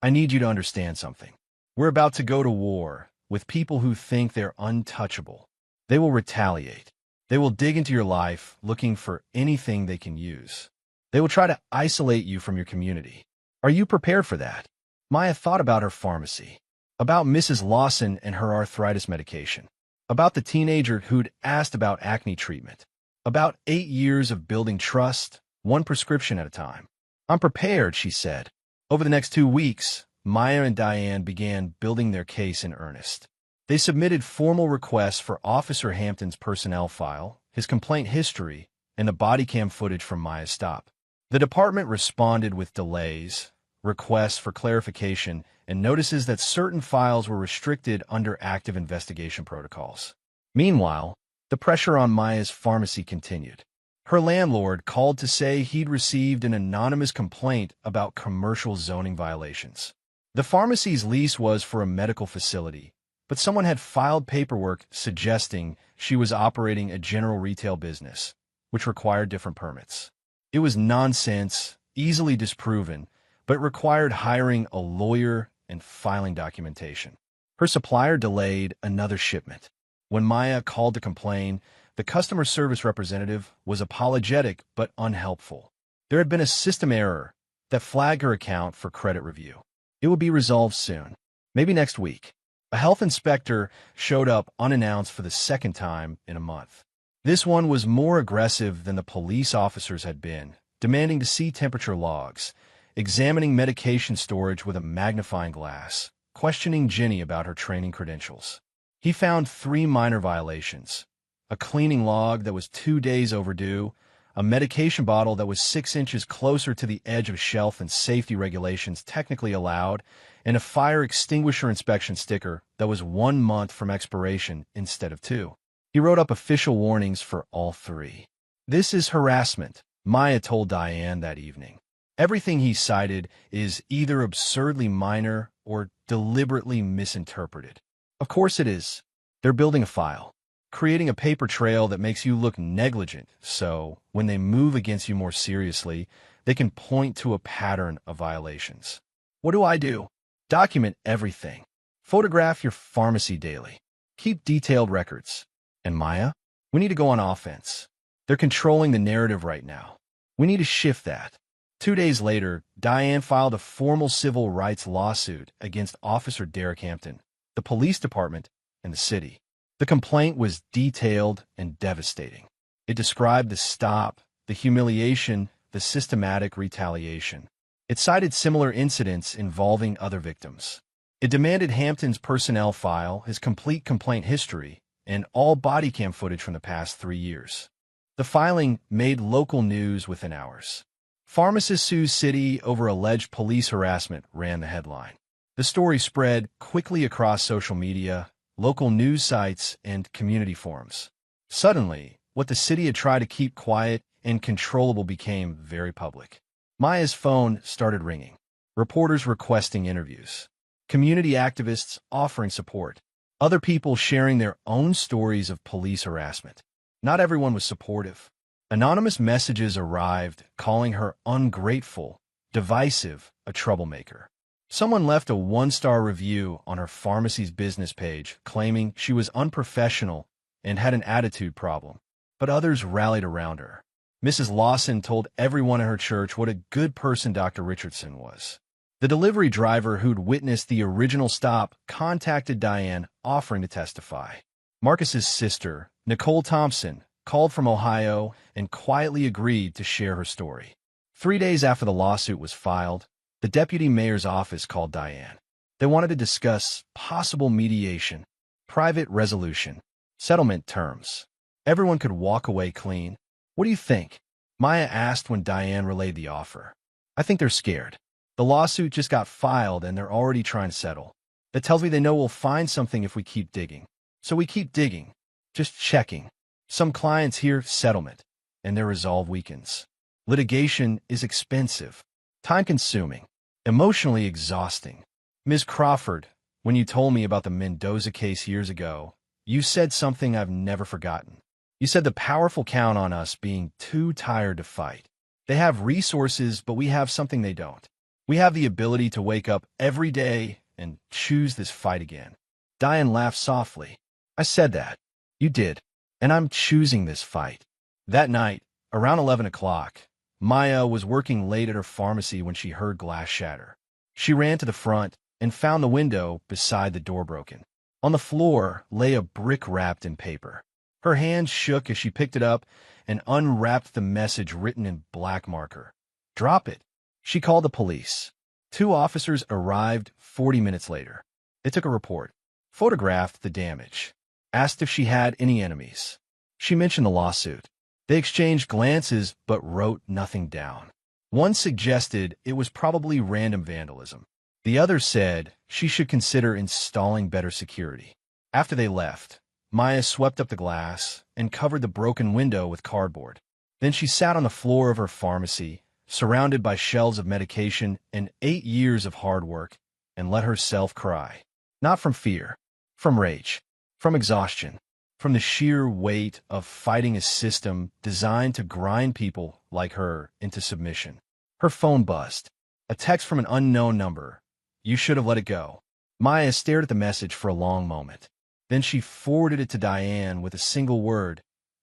I need you to understand something. We're about to go to war with people who think they're untouchable. They will retaliate. They will dig into your life looking for anything they can use. They will try to isolate you from your community. Are you prepared for that? Maya thought about her pharmacy, about Mrs. Lawson and her arthritis medication, about the teenager who'd asked about acne treatment, About 8 years of building trust, one prescription at a time. I'm prepared, she said. Over the next 2 weeks, Maya and Diane began building their case in earnest. They submitted formal requests for Officer Hampton's personnel file, his complaint history, and the body cam footage from Maya's stop. The department responded with delays, requests for clarification, and notices that certain files were restricted under active investigation protocols. Meanwhile, the pressure on Maya's pharmacy continued. Her landlord called to say he'd received an anonymous complaint about commercial zoning violations. The pharmacy's lease was for a medical facility, but someone had filed paperwork suggesting she was operating a general retail business, which required different permits. It was nonsense, easily disproven, but it required hiring a lawyer and filing documentation. Her supplier delayed another shipment. When Maya called to complain, the customer service representative was apologetic but unhelpful. There had been a system error that flagged her account for credit review. It would be resolved soon, maybe next week. A health inspector showed up unannounced for the second time in a month. This one was more aggressive than the police officers had been, demanding to see temperature logs, examining medication storage with a magnifying glass, questioning Jenny about her training credentials. He found 3 minor violations: a cleaning log that was 2 days overdue, a medication bottle that was 6 inches closer to the edge of a shelf than safety regulations technically allowed, and a fire extinguisher inspection sticker that was 1 month from expiration instead of 2. He wrote up official warnings for all 3. "This is harassment," Maya told Diane that evening. "Everything he cited is either absurdly minor or deliberately misinterpreted." Of course it is. They're building a file, creating a paper trail that makes you look negligent, so when they move against you more seriously, they can point to a pattern of violations. What do I do? Document everything. Photograph your pharmacy daily. Keep detailed records. And Maya? We need to go on offense. They're controlling the narrative right now. We need to shift that. 2 days later, Diane filed a formal civil rights lawsuit against Officer Derek Hampton, the police department, and the city. The complaint was detailed and devastating. It described the stop, the humiliation, the systematic retaliation. It cited similar incidents involving other victims. It demanded Hampton's personnel file, his complete complaint history, and all body cam footage from the past 3 years. The filing made local news within hours. "Pharmacist sues city over alleged police harassment," ran the headline. The story spread quickly across social media, local news sites, and community forums. Suddenly, what the city had tried to keep quiet and controllable became very public. Maya's phone started ringing. Reporters requesting interviews. Community activists offering support. Other people sharing their own stories of police harassment. Not everyone was supportive. Anonymous messages arrived calling her ungrateful, divisive, a troublemaker. Someone left a 1-star review on her pharmacy's business page claiming she was unprofessional and had an attitude problem, but others rallied around her. Mrs. Lawson told everyone in her church what a good person Dr. Richardson was. The delivery driver who'd witnessed the original stop contacted Diane, offering to testify. Marcus's sister, Nicole Thompson, called from Ohio and quietly agreed to share her story. 3 days after the lawsuit was filed, the deputy mayor's office called Diane. They wanted to discuss possible mediation, private resolution, settlement terms. Everyone could walk away clean. "What do you think?" Maya asked when Diane relayed the offer. "I think they're scared. The lawsuit just got filed and they're already trying to settle. That tells me they know we'll find something if we keep digging. So we keep digging, just checking. Some clients hear settlement, and their resolve weakens. Litigation is expensive, time-consuming, emotionally exhausting. Ms. Crawford, when you told me about the Mendoza case years ago, you said something I've never forgotten. You said the powerful count on us being too tired to fight. They have resources, but we have something they don't. We have the ability to wake up every day and choose this fight again." Diane laughed softly. "I said that. You did. And I'm choosing this fight." That night, around 11 o'clock, Maya was working late at her pharmacy when she heard glass shatter. She ran to the front and found the window beside the door broken. On the floor lay a brick wrapped in paper. Her hands shook as she picked it up and unwrapped the message written in black marker. "Drop it." She called the police. 2 officers arrived 40 minutes later. They took a report, photographed the damage, asked if she had any enemies. She mentioned the lawsuit. They exchanged glances but wrote nothing down. One suggested it was probably random vandalism. The other said she should consider installing better security. After they left, Maya swept up the glass and covered the broken window with cardboard. Then she sat on the floor of her pharmacy, surrounded by shelves of medication and 8 years of hard work, and let herself cry. Not from fear, from rage, from exhaustion, from the sheer weight of fighting a system designed to grind people like her into submission. Her phone buzzed. A text from an unknown number. "You should have let it go." Maya stared at the message for a long moment. Then she forwarded it to Diane with a single word: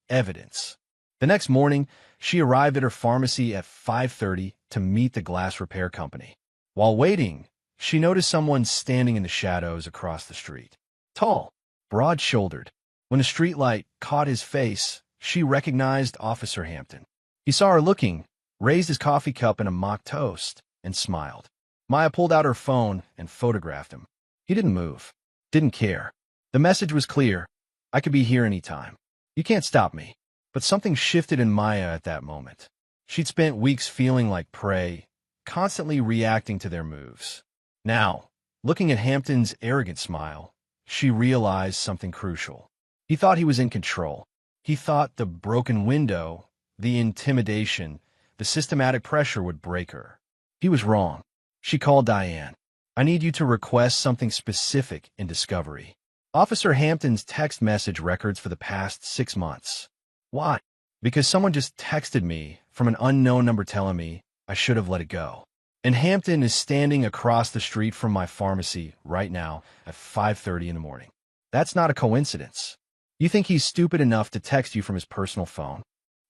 evidence. The next morning, she arrived at her pharmacy at 5:30 to meet the glass repair company. While waiting, she noticed someone standing in the shadows across the street. Tall, broad-shouldered. When a streetlight caught his face, she recognized Officer Hampton. He saw her looking, raised his coffee cup in a mock toast, and smiled. Maya pulled out her phone and photographed him. He didn't move, didn't care. The message was clear: "I could be here anytime. You can't stop me." But something shifted in Maya at that moment. She'd spent weeks feeling like prey, constantly reacting to their moves. Now, looking at Hampton's arrogant smile, she realized something crucial. He thought he was in control. He thought the broken window, the intimidation, the systematic pressure would break her. He was wrong. She called Diane. "I need you to request something specific in discovery." Officer Hampton's text message records for the past 6 months. Why? Because someone just texted me from an unknown number telling me I should have let it go. And Hampton is standing across the street from my pharmacy right now at 5:30 in the morning. That's not a coincidence. You think he's stupid enough to text you from his personal phone?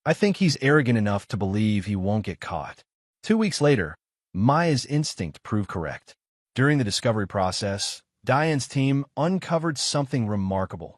I think he's arrogant enough to believe he won't get caught. 2 weeks later, Maya's instinct proved correct. During the discovery process, Diane's team uncovered something remarkable.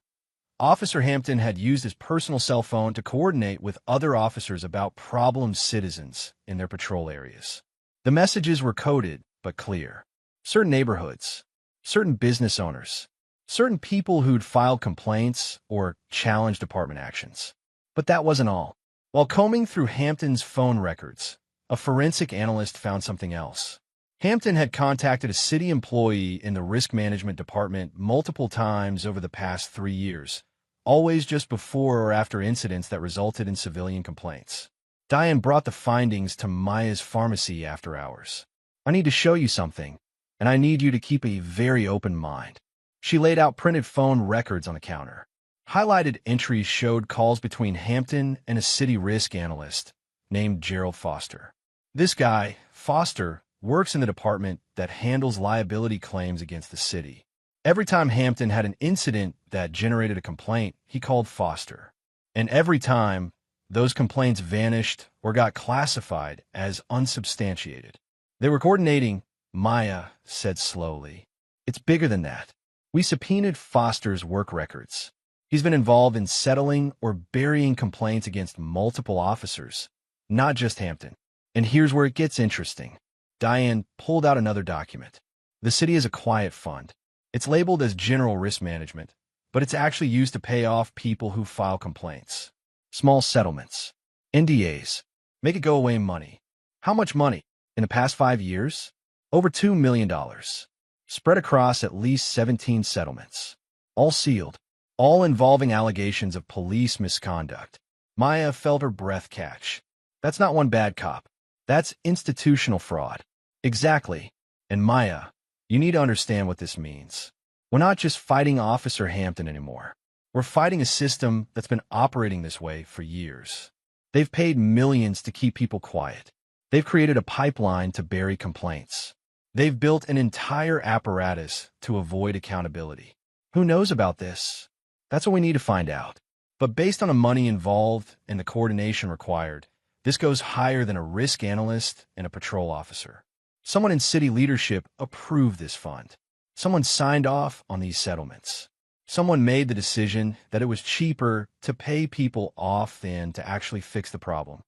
Officer Hampton had used his personal cell phone to coordinate with other officers about problem citizens in their patrol areas. The messages were coded but clear. Certain neighborhoods, certain business owners, certain people who'd filed complaints or challenged department actions. But that wasn't all. While combing through Hampton's phone records, a forensic analyst found something else. Hampton had contacted a city employee in the risk management department multiple times over the past 3 years, always just before or after incidents that resulted in civilian complaints. Diane brought the findings to Maya's pharmacy after hours. "I need to show you something, and I need you to keep a very open mind." She laid out printed phone records on a counter. Highlighted entries showed calls between Hampton and a city risk analyst named Gerald Foster. This guy, Foster, works in the department that handles liability claims against the city. Every time Hampton had an incident that generated a complaint, he called Foster. And every time, those complaints vanished or got classified as unsubstantiated. "They were coordinating," Maya said slowly. "It's bigger than that. We subpoenaed Foster's work records. He's been involved in settling or burying complaints against multiple officers, not just Hampton. And here's where it gets interesting." Diane pulled out another document. The city is a quiet fund. It's labeled as general risk management, but it's actually used to pay off people who file complaints. Small settlements, NDAs, make-it-go-away money. How much money? In the past 5 years? Over $2 million. Spread across at least 17 settlements. All sealed. All involving allegations of police misconduct. Maya felt her breath catch. That's not one bad cop. That's institutional fraud. Exactly. And Maya, you need to understand what this means. We're not just fighting Officer Hampton anymore. We're fighting a system that's been operating this way for years. They've paid millions to keep people quiet. They've created a pipeline to bury complaints. They've built an entire apparatus to avoid accountability. Who knows about this? That's what we need to find out. But based on the money involved and the coordination required, this goes higher than a risk analyst and a patrol officer. Someone in city leadership approved this fund. Someone signed off on these settlements. Someone made the decision that it was cheaper to pay people off than to actually fix the problem.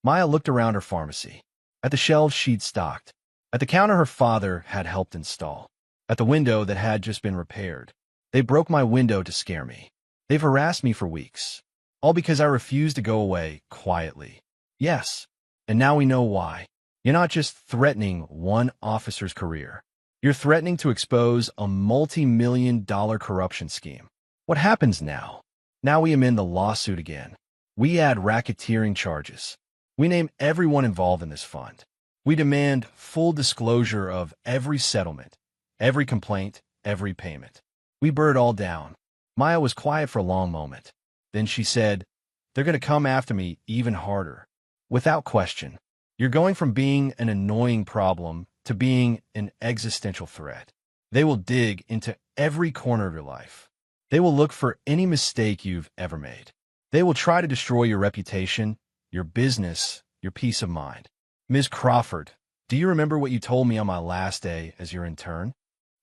Maya looked around her pharmacy. At the shelves she'd stocked. At the counter her father had helped install. At the window that had just been repaired. They broke my window to scare me. They've harassed me for weeks. All because I refused to go away quietly. Yes. And now we know why. You're not just threatening one officer's career. You're threatening to expose a multi-million-dollar corruption scheme. What happens now? Now we amend the lawsuit again. We add racketeering charges. We name everyone involved in this fund. We demand full disclosure of every settlement, every complaint, every payment. We burn it all down. Maya was quiet for a long moment. Then she said, "They're going to come after me even harder." Without question, you're going from being an annoying problem to being an existential threat. They will dig into every corner of your life. They will look for any mistake you've ever made. They will try to destroy your reputation, your business, your peace of mind. Ms. Crawford, do you remember what you told me on my last day as your intern?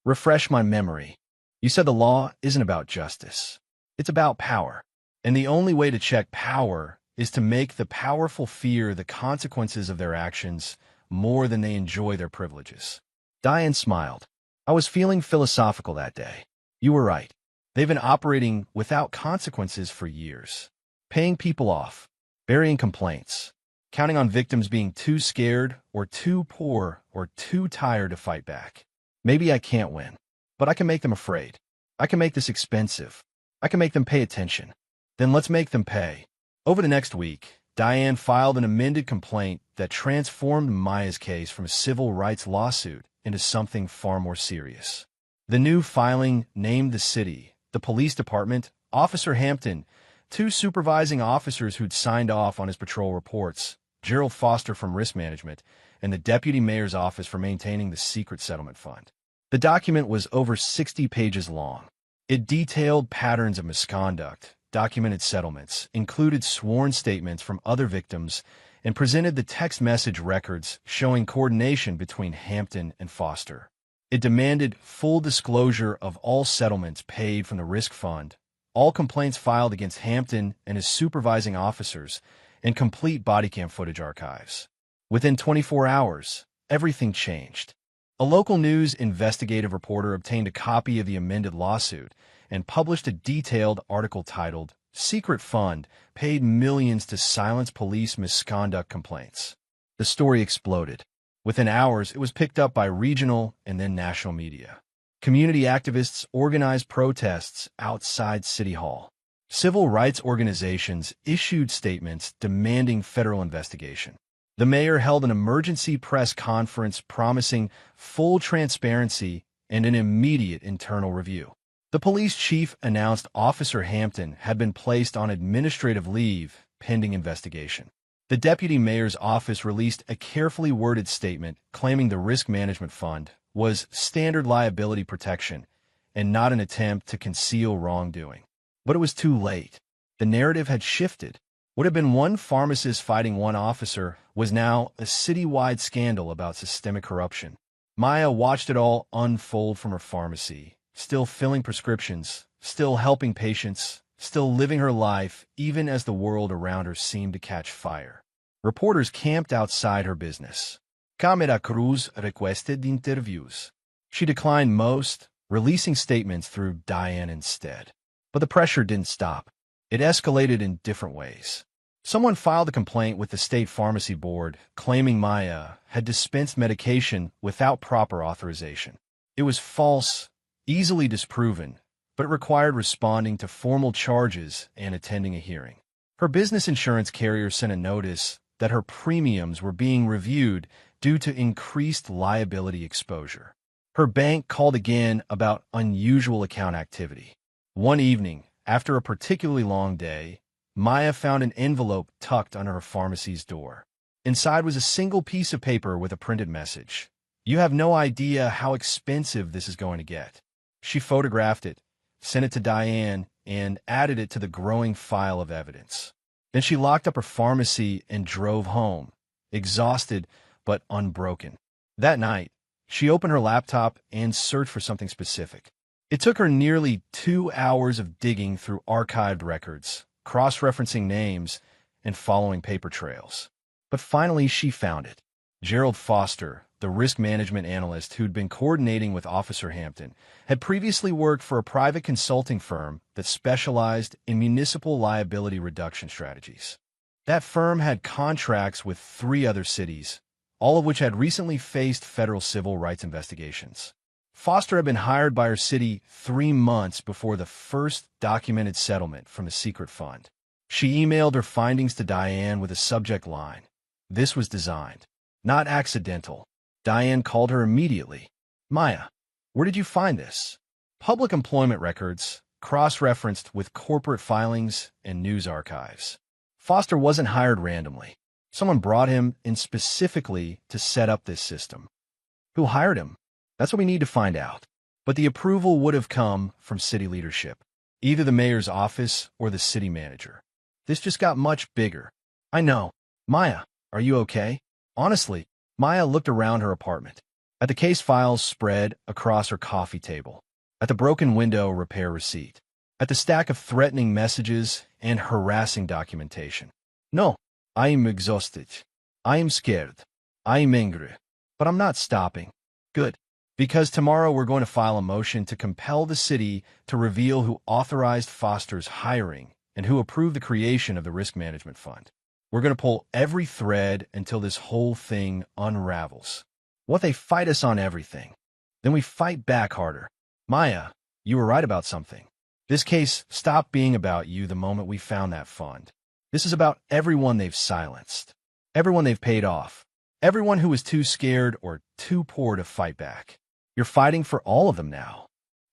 Refresh my memory. You said the law isn't about justice. It's about power. And the only way to check power is to make the powerful fear the consequences of their actions more than they enjoy their privileges. Diane smiled. I was feeling philosophical that day. You were right. They've been operating without consequences for years. Paying people off, burying complaints, counting on victims being too scared or too poor or too tired to fight back. Maybe I can't win, but I can make them afraid. I can make this expensive. I can make them pay attention. Then let's make them pay. Over the next week, Diane filed an amended complaint that transformed Maya's case from a civil rights lawsuit into something far more serious. The new filing named the city, the police department, Officer Hampton, two supervising officers who'd signed off on his patrol reports, Gerald Foster from Risk Management, and the deputy mayor's office for maintaining the secret settlement fund. The document was over 60 pages long. It detailed patterns of misconduct, documented settlements, included sworn statements from other victims, and presented the text message records showing coordination between Hampton and Foster. It demanded full disclosure of all settlements paid from the Risk Fund, all complaints filed against Hampton and his supervising officers, and complete body cam footage archives. Within 24 hours, everything changed. A local news investigative reporter obtained a copy of the amended lawsuit and published a detailed article titled, "Secret Fund Paid Millions to Silence Police Misconduct Complaints." The story exploded. Within hours, it was picked up by regional and then national media. Community activists organized protests outside City Hall. Civil rights organizations issued statements demanding federal investigation. The mayor held an emergency press conference promising full transparency and an immediate internal review. The police chief announced Officer Hampton had been placed on administrative leave pending investigation. The deputy mayor's office released a carefully worded statement claiming the Risk Management Fund was standard liability protection and not an attempt to conceal wrongdoing. But it was too late. The narrative had shifted. What had been one pharmacist fighting one officer was now a citywide scandal about systemic corruption. Maya watched it all unfold from her pharmacy, still filling prescriptions, still helping patients, still living her life even as the world around her seemed to catch fire. Reporters camped outside her business. Camera Cruz requested interviews. She declined most, releasing statements through Diane instead. But the pressure didn't stop. It escalated in different ways. Someone filed a complaint with the state pharmacy board claiming Maya had dispensed medication without proper authorization. It was false, easily disproven, but it required responding to formal charges and attending a hearing. Her business insurance carrier sent a notice that her premiums were being reviewed due to increased liability exposure. Her bank called again about unusual account activity. One evening, after a particularly long day, Maya found an envelope tucked under her pharmacy's door. Inside was a single piece of paper with a printed message. "You have no idea how expensive this is going to get." She photographed it, sent it to Diane, and added it to the growing file of evidence. Then she locked up her pharmacy and drove home, exhausted but unbroken. That night, she opened her laptop and searched for something specific. It took her nearly 2 hours of digging through archived records, cross-referencing names, and following paper trails. But finally, she found it. Gerald Foster, the risk management analyst who'd been coordinating with Officer Hampton, had previously worked for a private consulting firm that specialized in municipal liability reduction strategies. That firm had contracts with 3 other cities, all of which had recently faced federal civil rights investigations. Foster had been hired by her city 3 months before the first documented settlement from a secret fund. She emailed her findings to Diane with a subject line. This was designed, not accidental. Diane called her immediately. Maya, where did you find this? Public employment records, cross-referenced with corporate filings and news archives. Foster wasn't hired randomly. Someone brought him in specifically to set up this system. Who hired him? That's what we need to find out. But the approval would have come from city leadership, either the mayor's office or the city manager. This just got much bigger. I know. Maya, are you okay? Honestly, Maya looked around her apartment, at the case files spread across her coffee table, at the broken window repair receipt, at the stack of threatening messages and harassing documentation. No, I am exhausted. I am scared. I am angry. But I'm not stopping. Good. Because tomorrow we're going to file a motion to compel the city to reveal who authorized Foster's hiring and who approved the creation of the Risk Management Fund. We're going to pull every thread until this whole thing unravels. What they fight us on everything. Then we fight back harder. Maya, you were right about something. This case stopped being about you the moment we found that fund. This is about everyone they've silenced, everyone they've paid off, everyone who was too scared or too poor to fight back. You're fighting for all of them now.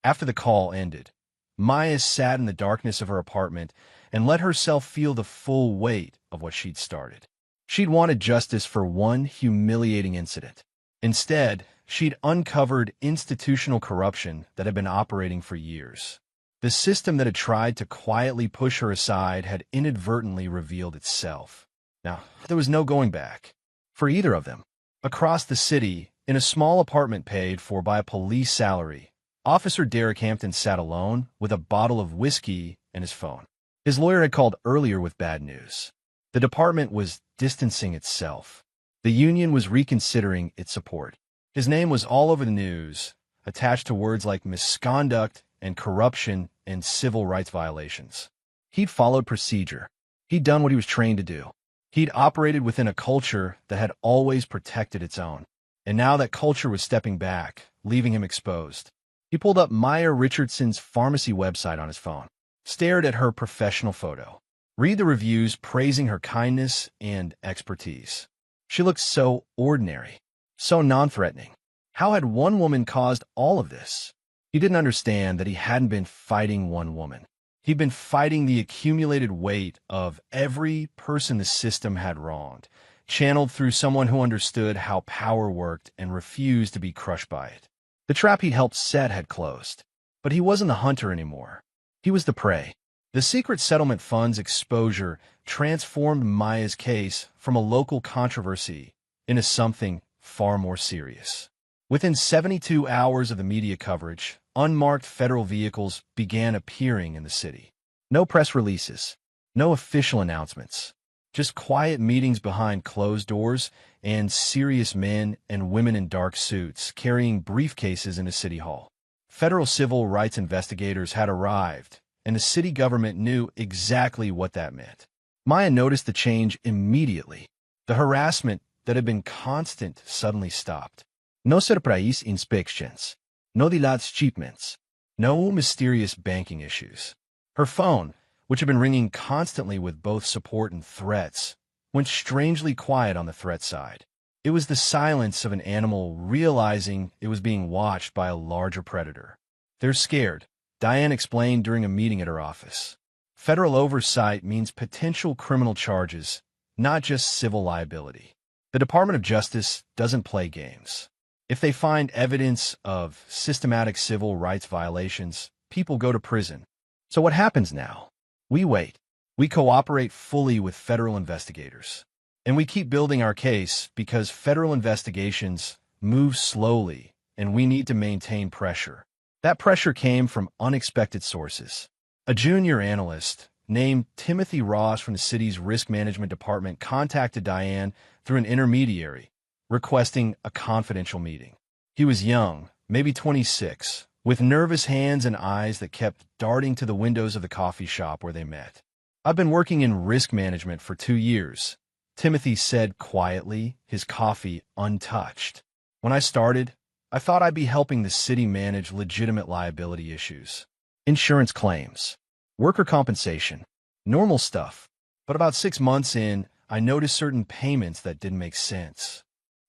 After the call ended, Maya sat in the darkness of her apartment and let herself feel the full weight of what she'd started. She'd wanted justice for one humiliating incident. Instead, she'd uncovered institutional corruption that had been operating for years. The system that had tried to quietly push her aside had inadvertently revealed itself. Now, there was no going back. For either of them. Across the city, in a small apartment paid for by a police salary, Officer Derek Hampton sat alone with a bottle of whiskey and his phone. His lawyer had called earlier with bad news. The department was distancing itself. The union was reconsidering its support. His name was all over the news, attached to words like misconduct and corruption and civil rights violations. He'd followed procedure. He'd done what he was trained to do. He'd operated within a culture that had always protected its own. And now that culture was stepping back, leaving him exposed. He pulled up Maya Richardson's pharmacy website on his phone, stared at her professional photo, read the reviews praising her kindness and expertise. She looked so ordinary, so non-threatening. How had one woman caused all of this? He didn't understand that he hadn't been fighting one woman. He'd been fighting the accumulated weight of every person the system had wronged, channeled through someone who understood how power worked and refused to be crushed by it. The trap he'd helped set had closed, but he wasn't the hunter anymore. He was the prey. The secret settlement fund's exposure transformed Maya's case from a local controversy into something far more serious. Within 72 hours of the media coverage, unmarked federal vehicles began appearing in the city. No press releases, no official announcements, just quiet meetings behind closed doors and serious men and women in dark suits carrying briefcases into City Hall. Federal civil rights investigators had arrived, and the city government knew exactly what that meant. Maya noticed the change immediately. The harassment that had been constant suddenly stopped. No surprise inspections. No delayed shipments. No mysterious banking issues. Her phone, which had been ringing constantly with both support and threats, went strangely quiet on the threat side. It was the silence of an animal realizing it was being watched by a larger predator. They're scared, Diane explained during a meeting at her office. Federal oversight means potential criminal charges, not just civil liability. The Department of Justice doesn't play games. If they find evidence of systematic civil rights violations, people go to prison. So what happens now? We wait. We cooperate fully with federal investigators. And we keep building our case because federal investigations move slowly and we need to maintain pressure. That pressure came from unexpected sources. A junior analyst named Timothy Ross from the city's risk management department contacted Diane through an intermediary, requesting a confidential meeting. He was young, maybe 26, with nervous hands and eyes that kept darting to the windows of the coffee shop where they met. "I've been working in risk management for 2 years," Timothy said quietly, his coffee untouched. "When I started, I thought I'd be helping the city manage legitimate liability issues. Insurance claims, worker compensation, normal stuff. But about 6 months in, I noticed certain payments that didn't make sense."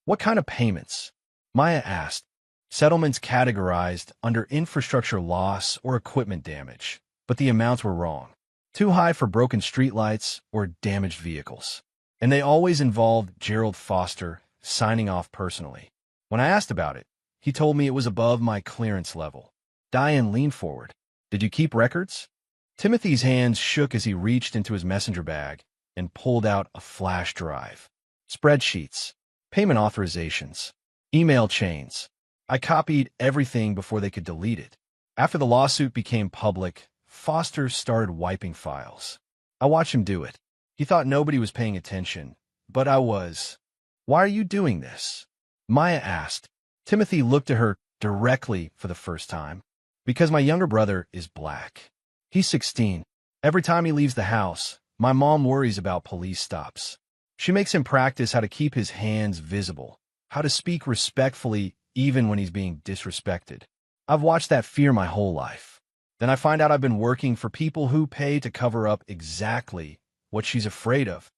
"What kind of payments?" Maya asked. "Settlements categorized under infrastructure loss or equipment damage, but the amounts were wrong. Too high for broken streetlights or damaged vehicles. And they always involved Gerald Foster signing off personally. When I asked about it, he told me it was above my clearance level." Diane leaned forward. "Did you keep records?" Timothy's hands shook as he reached into his messenger bag and pulled out a flash drive. Spreadsheets, payment authorizations, email chains. I copied everything before they could delete it. After the lawsuit became public, Foster started wiping files. I watched him do it. He thought nobody was paying attention, but I was. "Why are you doing this?" Maya asked. Timothy looked at her directly for the first time. "Because my younger brother is black. He's 16. Every time he leaves the house, my mom worries about police stops. She makes him practice how to keep his hands visible, how to speak respectfully even when he's being disrespected. I've watched that fear my whole life. Then I find out I've been working for people who pay to cover up exactly what she's afraid of."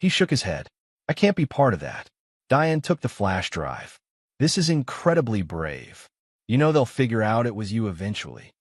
He shook his head. "I can't be part of that." Diane took the flash drive. "This is incredibly brave. You know they'll figure out it was you eventually."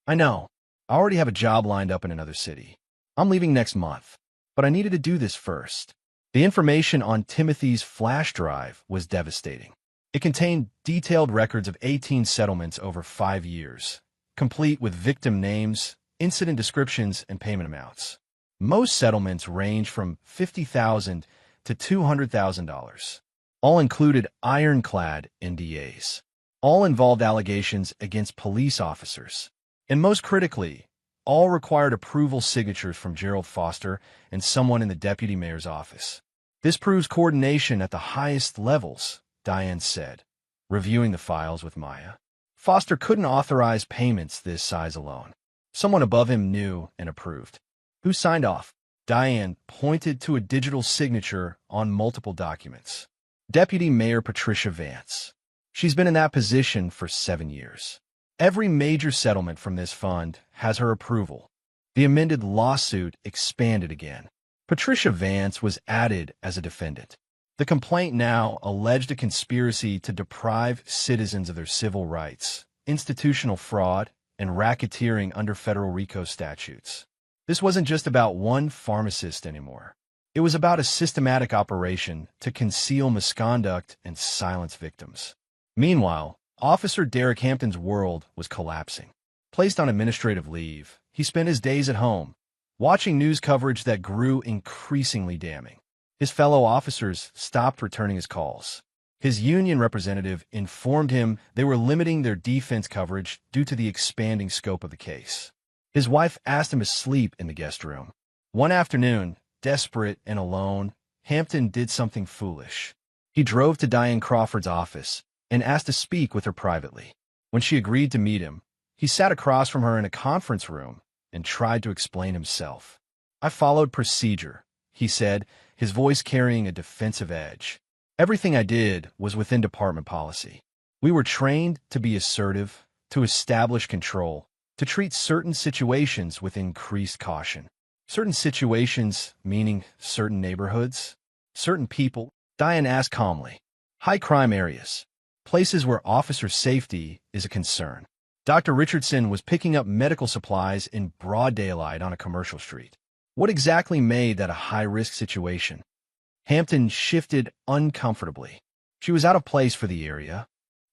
"I know. I already have a job lined up in another city. I'm leaving next month, but I needed to do this first." The information on Timothy's flash drive was devastating. It contained detailed records of 18 settlements over 5 years, complete with victim names, incident descriptions, and payment amounts. Most settlements range from $50,000 to $200,000. All included ironclad NDAs. All involved allegations against police officers. And most critically, all required approval signatures from Gerald Foster and someone in the deputy mayor's office. "This proves coordination at the highest levels," Diane said, reviewing the files with Maya. "Foster couldn't authorize payments this size alone. Someone above him knew and approved." "Who signed off?" Diane pointed to a digital signature on multiple documents. "Deputy Mayor Patricia Vance. She's been in that position for 7 years. Every major settlement from this fund has her approval." The amended lawsuit expanded again. Patricia Vance was added as a defendant. The complaint now alleged a conspiracy to deprive citizens of their civil rights, institutional fraud, and racketeering under federal RICO statutes. This wasn't just about one pharmacist anymore. It was about a systematic operation to conceal misconduct and silence victims. Meanwhile, Officer Derek Hampton's world was collapsing. Placed on administrative leave, he spent his days at home, watching news coverage that grew increasingly damning. His fellow officers stopped returning his calls. His union representative informed him they were limiting their defense coverage due to the expanding scope of the case. His wife asked him to sleep in the guest room. One afternoon, desperate and alone, Hampton did something foolish. He drove to Diane Crawford's office and asked to speak with her privately. When she agreed to meet him, he sat across from her in a conference room and tried to explain himself. "I followed procedure," he said, his voice carrying a defensive edge. "Everything I did was within department policy. We were trained to be assertive, to establish control, to treat certain situations with increased caution." "Certain situations, meaning certain neighborhoods? Certain people?" Diane asked calmly. "High crime areas. Places where officer safety is a concern." Dr. Richardson was picking up medical supplies in broad daylight on a commercial street. What exactly made that a high-risk situation? Hampton shifted uncomfortably. "She was out of place for the area."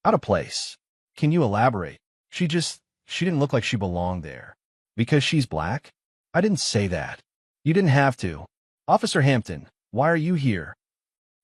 "Out of place? Can you elaborate?" She didn't look like she belonged there." "Because she's black?" "I didn't say that." "You didn't have to." "Officer Hampton, why are you here?"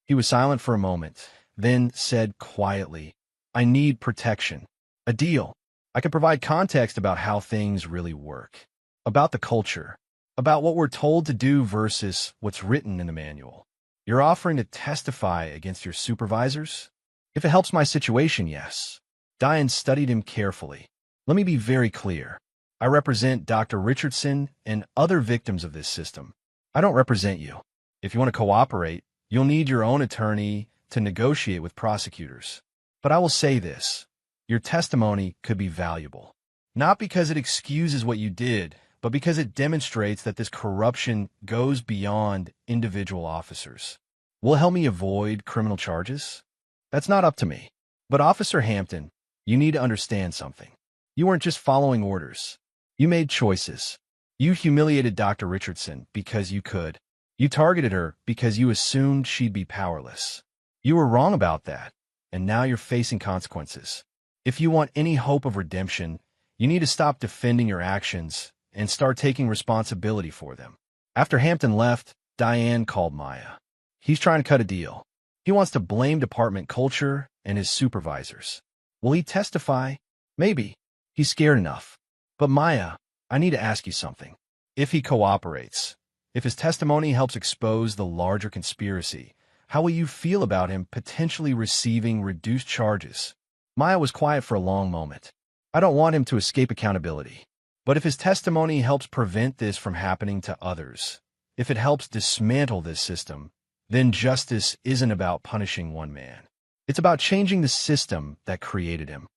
He was silent for a moment, then said quietly, "I need protection." "A deal." I can provide context about how things really work, about the culture, about what we're told to do versus what's written in the manual. You're offering to testify against your supervisors? If it helps my situation, yes. Diane studied him carefully. Let me be very clear. I represent Dr. Richardson and other victims of this system. I don't represent you. If you want to cooperate, you'll need your own attorney to negotiate with prosecutors. But I will say this. Your testimony could be valuable. Not because it excuses what you did, but because it demonstrates that this corruption goes beyond individual officers. Will it help me avoid criminal charges? That's not up to me. But Officer Hampton, you need to understand something. You weren't just following orders. You made choices. You humiliated Dr. Richardson because you could. You targeted her because you assumed she'd be powerless. You were wrong about that, and now you're facing consequences. If you want any hope of redemption, you need to stop defending your actions and start taking responsibility for them. After Hampton left, Diane called Maya. He's trying to cut a deal. He wants to blame department culture and his supervisors. Will he testify? Maybe. He's scared enough. But Maya, I need to ask you something. If he cooperates, if his testimony helps expose the larger conspiracy, how will you feel about him potentially receiving reduced charges? Maya was quiet for a long moment. I don't want him to escape accountability. But if his testimony helps prevent this from happening to others, if it helps dismantle this system, then justice isn't about punishing one man. It's about changing the system that created him.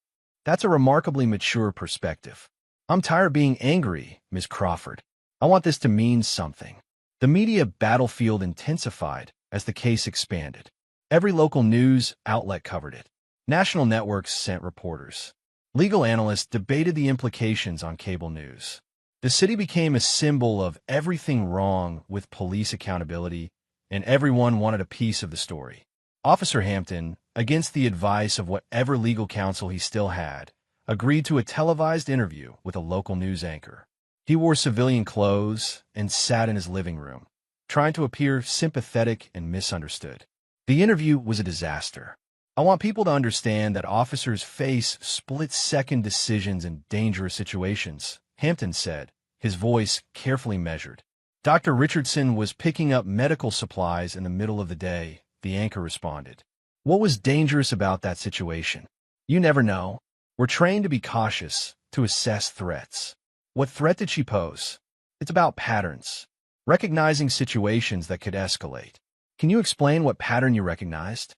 That's a remarkably mature perspective. I'm tired of being angry, Ms. Crawford. I want this to mean something. The media battlefield intensified as the case expanded. Every local news outlet covered it. National networks sent reporters. Legal analysts debated the implications on cable news. The city became a symbol of everything wrong with police accountability, and everyone wanted a piece of the story. Officer Hampton, against the advice of whatever legal counsel he still had, agreed to a televised interview with a local news anchor. He wore civilian clothes and sat in his living room, trying to appear sympathetic and misunderstood. The interview was a disaster. I want people to understand that officers face split-second decisions in dangerous situations, Hampton said, his voice carefully measured. Dr. Richardson was picking up medical supplies in the middle of the day, the anchor responded. What was dangerous about that situation? You never know. We're trained to be cautious, to assess threats. What threat did she pose? It's about patterns, recognizing situations that could escalate. Can you explain what pattern you recognized?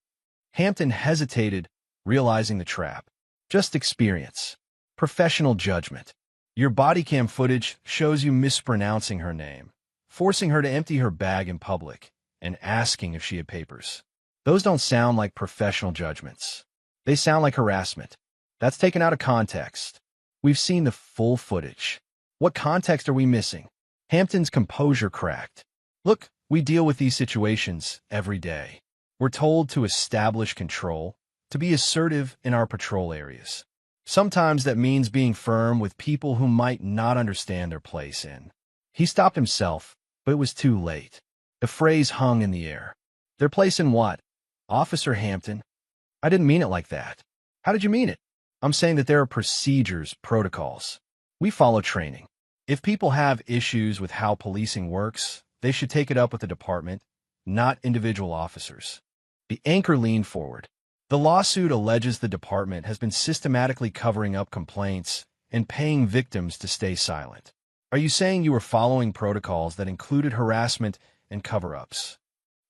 Hampton hesitated, realizing the trap. Just experience. Professional judgment. Your body cam footage shows you mispronouncing her name, forcing her to empty her bag in public, and asking if she had papers. Those don't sound like professional judgments. They sound like harassment. That's taken out of context. We've seen the full footage. What context are we missing? Hampton's composure cracked. Look, we deal with these situations every day. We're told to establish control, to be assertive in our patrol areas. Sometimes that means being firm with people who might not understand their place in. He stopped himself, but it was too late. The phrase hung in the air. Their place in what? Officer Hampton? I didn't mean it like that. How did you mean it? I'm saying that there are procedures, protocols. We follow training. If people have issues with how policing works, they should take it up with the department, not individual officers. The anchor leaned forward. The lawsuit alleges the department has been systematically covering up complaints and paying victims to stay silent. Are you saying you were following protocols that included harassment and cover-ups?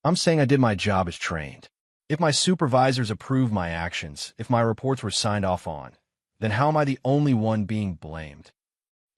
I'm saying I did my job as trained. If my supervisors approved my actions, if my reports were signed off on, then how am I the only one being blamed?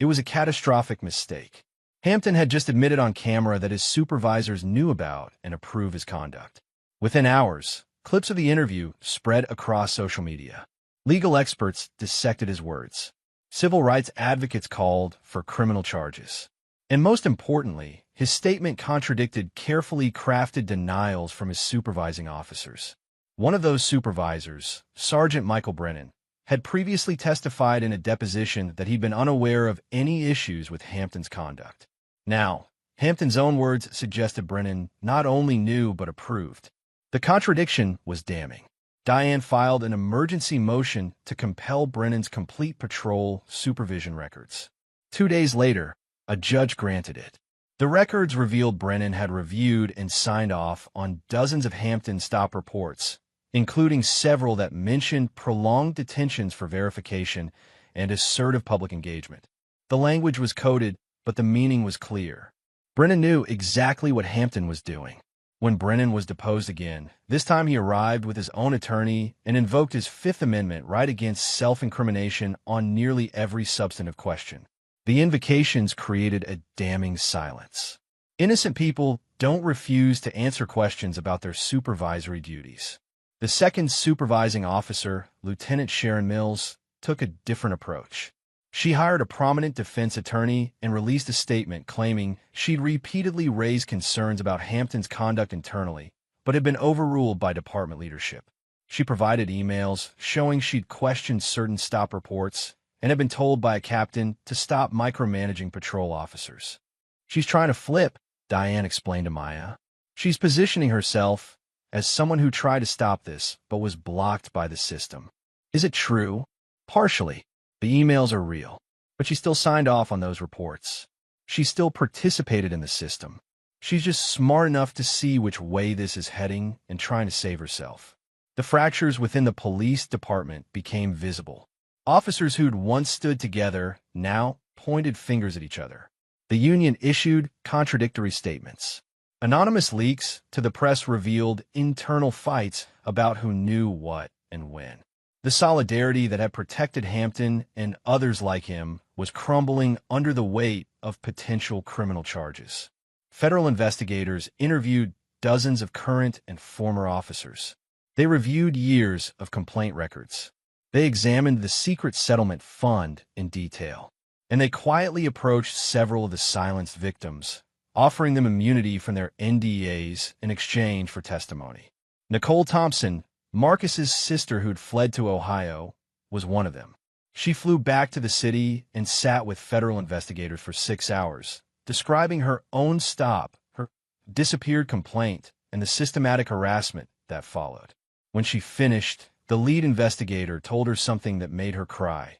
It was a catastrophic mistake. Hampton had just admitted on camera that his supervisors knew about and approved his conduct. Within hours, clips of the interview spread across social media. Legal experts dissected his words. Civil rights advocates called for criminal charges. And most importantly, his statement contradicted carefully crafted denials from his supervising officers. One of those supervisors, Sergeant Michael Brennan, had previously testified in a deposition that he'd been unaware of any issues with Hampton's conduct. Now, Hampton's own words suggested Brennan not only knew but approved. The contradiction was damning. Diane filed an emergency motion to compel Brennan's complete patrol supervision records. 2 days later, a judge granted it. The records revealed Brennan had reviewed and signed off on dozens of Hampton stop reports, including several that mentioned prolonged detentions for verification and assertive public engagement. The language was coded, but the meaning was clear. Brennan knew exactly what Hampton was doing. When Brennan was deposed again, this time he arrived with his own attorney and invoked his Fifth Amendment right against self-incrimination on nearly every substantive question. The invocations created a damning silence. Innocent people don't refuse to answer questions about their supervisory duties. The second supervising officer, Lieutenant Sharon Mills, took a different approach. She hired a prominent defense attorney and released a statement claiming she'd repeatedly raised concerns about Hampton's conduct internally, but had been overruled by department leadership. She provided emails showing she'd questioned certain stop reports and had been told by a captain to stop micromanaging patrol officers. "She's trying to flip," Diane explained to Maya. "She's positioning herself as someone who tried to stop this but was blocked by the system." Is it true? Partially. The emails are real, but she still signed off on those reports. She still participated in the system. She's just smart enough to see which way this is heading and trying to save herself. The fractures within the police department became visible. Officers who'd once stood together now pointed fingers at each other. The union issued contradictory statements. Anonymous leaks to the press revealed internal fights about who knew what and when. The solidarity that had protected Hampton and others like him was crumbling under the weight of potential criminal charges. Federal investigators interviewed dozens of current and former officers. They reviewed years of complaint records. They examined the secret settlement fund in detail. And they quietly approached several of the silenced victims, offering them immunity from their NDAs in exchange for testimony. Nicole Thompson, Marcus's sister who'd fled to Ohio, was one of them. She flew back to the city and sat with federal investigators for 6 hours, describing her own stop, her disappeared complaint, and the systematic harassment that followed. When she finished, the lead investigator told her something that made her cry.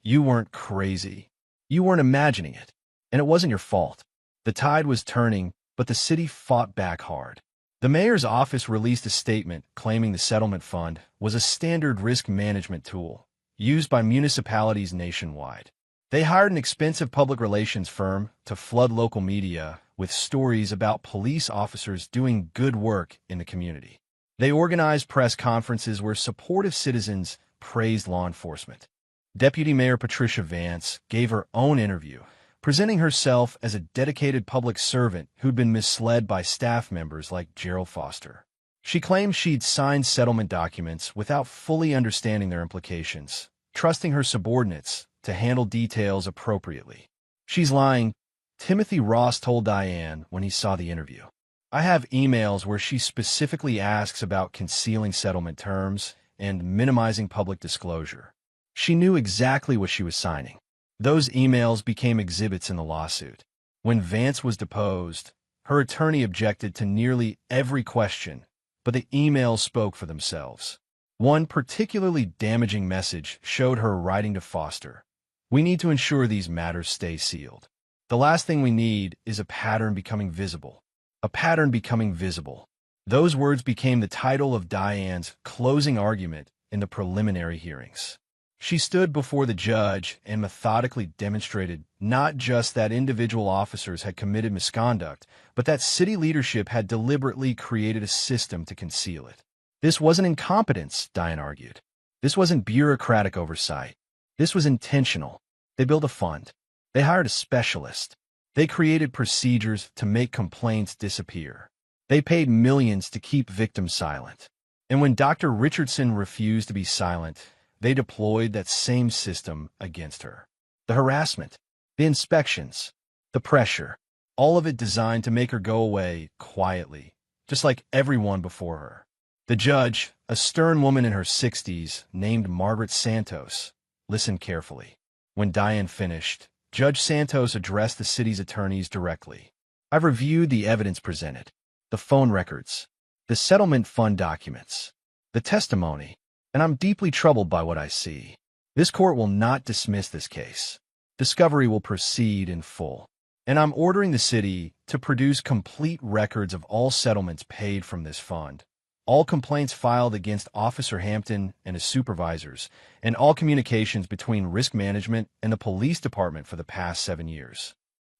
"You weren't crazy. You weren't imagining it. And it wasn't your fault." The tide was turning, but the city fought back hard. The mayor's office released a statement claiming the settlement fund was a standard risk management tool used by municipalities nationwide. They hired an expensive public relations firm to flood local media with stories about police officers doing good work in the community. They organized press conferences where supportive citizens praised law enforcement. Deputy Mayor Patricia Vance gave her own interview, presenting herself as a dedicated public servant who'd been misled by staff members like Gerald Foster. She claimed she'd signed settlement documents without fully understanding their implications, trusting her subordinates to handle details appropriately. "She's lying," Timothy Ross told Diane when he saw the interview. "I have emails where she specifically asks about concealing settlement terms and minimizing public disclosure. She knew exactly what she was signing." Those emails became exhibits in the lawsuit. When Vance was deposed, her attorney objected to nearly every question, but the emails spoke for themselves. One particularly damaging message showed her writing to Foster. "We need to ensure these matters stay sealed. The last thing we need is a pattern becoming visible. A pattern becoming visible." Those words became the title of Diane's closing argument in the preliminary hearings. She stood before the judge and methodically demonstrated not just that individual officers had committed misconduct, but that city leadership had deliberately created a system to conceal it. This wasn't incompetence, Diane argued. This wasn't bureaucratic oversight. This was intentional. They built a fund. They hired a specialist. They created procedures to make complaints disappear. They paid millions to keep victims silent. And when Dr. Richardson refused to be silent, they deployed that same system against her. The harassment, the inspections, the pressure, all of it designed to make her go away quietly, just like everyone before her. The judge, a stern woman in her 60s named Margaret Santos, listened carefully. When Diane finished, Judge Santos addressed the city's attorneys directly. "I've reviewed the evidence presented, the phone records, the settlement fund documents. the testimony, and I'm deeply troubled by what I see. This court will not dismiss this case. Discovery will proceed in full, and I'm ordering the city to produce complete records of all settlements paid from this fund, all complaints filed against Officer Hampton and his supervisors, and all communications between risk management and the police department for the past 7 years.